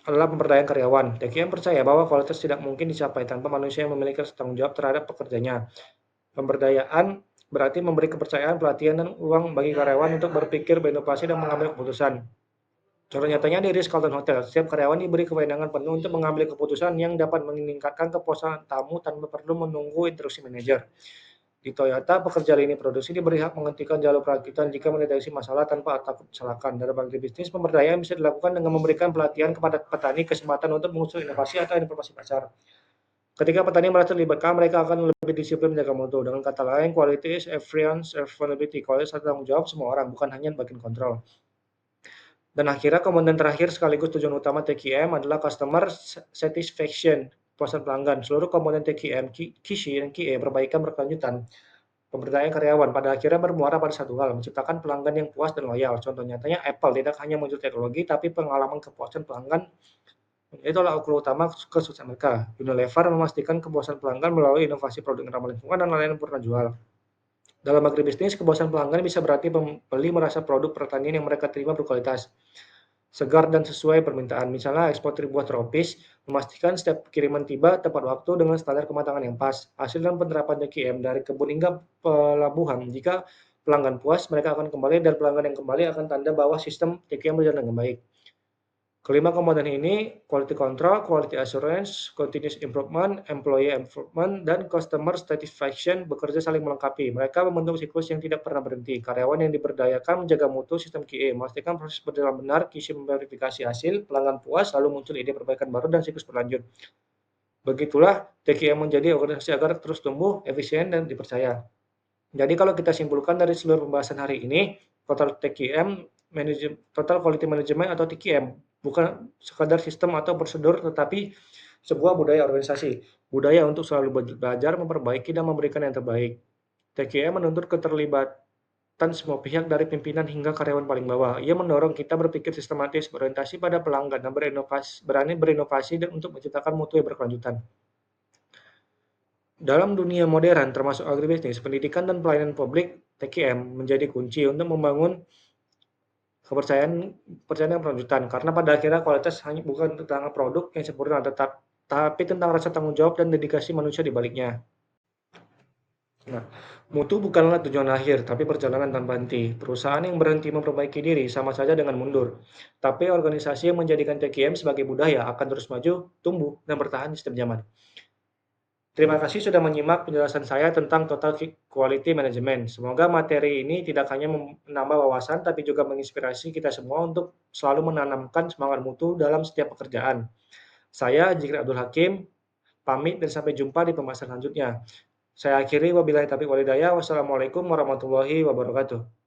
adalah pemberdayaan karyawan. TQM percaya bahwa kualitas tidak mungkin dicapai tanpa manusia yang memiliki tanggung jawab terhadap pekerjanya. Pemberdayaan berarti memberi kepercayaan, pelatihan, dan uang bagi karyawan untuk berpikir, berinovasi, dan mengambil keputusan. Contoh nyatanya di Ritz-Carlton Hotel, setiap karyawan diberi kewenangan penuh untuk mengambil keputusan yang dapat meningkatkan kepuasan tamu tanpa perlu menunggu instruksi manajer. Di Toyota, pekerja lini produksi diberi hak menghentikan jalur perakitan jika mendeteksi masalah tanpa takut disalahkan. Dalam agribisnis, pemberdayaan bisa dilakukan dengan memberikan pelatihan kepada petani, kesempatan untuk mengusung inovasi atau informasi pasar. Ketika petani merasa dilibatkan, mereka akan lebih disiplin menjaga mutu. Dengan kata lain, quality is everyone's responsibility. Kualitas adalah tanggung jawab semua orang, bukan hanya bagian kontrol. Dan akhirnya komponen terakhir sekaligus tujuan utama TQM adalah customer satisfaction, kepuasan pelanggan. Seluruh komponen TQM, QC, dan QA perbaikan berkelanjutan. Pemberdayaan karyawan pada akhirnya bermuara pada satu hal, menciptakan pelanggan yang puas dan loyal. Contoh nyatanya Apple tidak hanya muncul teknologi, tapi pengalaman kepuasan pelanggan itulah ukur utama kesuksesan mereka. Unilever memastikan kepuasan pelanggan melalui inovasi produk yang ramah lingkungan dan layanan purna jual. Dalam agribisnis, kepuasan pelanggan bisa berarti pembeli merasa produk pertanian yang mereka terima berkualitas, segar, dan sesuai permintaan. Misalnya ekspor buah tropis, memastikan setiap kiriman tiba tepat waktu dengan standar kematangan yang pas. Hasil dan penerapan TQM dari kebun hingga pelabuhan. Jika pelanggan puas, mereka akan kembali dan pelanggan yang kembali akan tanda bahwa sistem TQM berjalan dengan baik. Kelima komponen ini, quality control, quality assurance, continuous improvement, employee improvement, dan customer satisfaction bekerja saling melengkapi. Mereka membentuk siklus yang tidak pernah berhenti. Karyawan yang diberdayakan menjaga mutu sistem QA, memastikan proses berjalan benar, QC memverifikasi hasil, pelanggan puas, lalu muncul ide perbaikan baru dan siklus berlanjut. Begitulah TQM menjadi organisasi agar terus tumbuh, efisien, dan dipercaya. Jadi kalau kita simpulkan dari seluruh pembahasan hari ini, total TQM, total quality management atau TQM, bukan sekadar sistem atau prosedur, tetapi sebuah budaya organisasi. Budaya untuk selalu belajar, memperbaiki, dan memberikan yang terbaik. TQM menuntut keterlibatan semua pihak dari pimpinan hingga karyawan paling bawah. Ia mendorong kita berpikir sistematis, berorientasi pada pelanggan, dan berani berinovasi dan untuk menciptakan mutu yang berkelanjutan. Dalam dunia modern, termasuk agribisnis, pendidikan dan pelayanan publik, TQM menjadi kunci untuk membangun kepercayaan kepercayaan yang berkelanjutan. Karena pada akhirnya kualitas hanya bukan tentang produk yang sempurna, tapi tentang rasa tanggung jawab dan dedikasi manusia di baliknya. Nah, mutu bukanlah tujuan akhir, tapi perjalanan tanpa henti. Perusahaan yang berhenti memperbaiki diri sama saja dengan mundur. Tapi organisasi yang menjadikan TQM sebagai budaya akan terus maju, tumbuh, dan bertahan di setiap zaman. Terima kasih sudah menyimak penjelasan saya tentang Total Quality Management. Semoga materi ini tidak hanya menambah wawasan, tapi juga menginspirasi kita semua untuk selalu menanamkan semangat mutu dalam setiap pekerjaan. Saya, Jikri Abdul Hakim, pamit dan sampai jumpa di pembahasan selanjutnya. Saya akhiri, wabillahi taufiq walhidayah. Wassalamualaikum warahmatullahi wabarakatuh.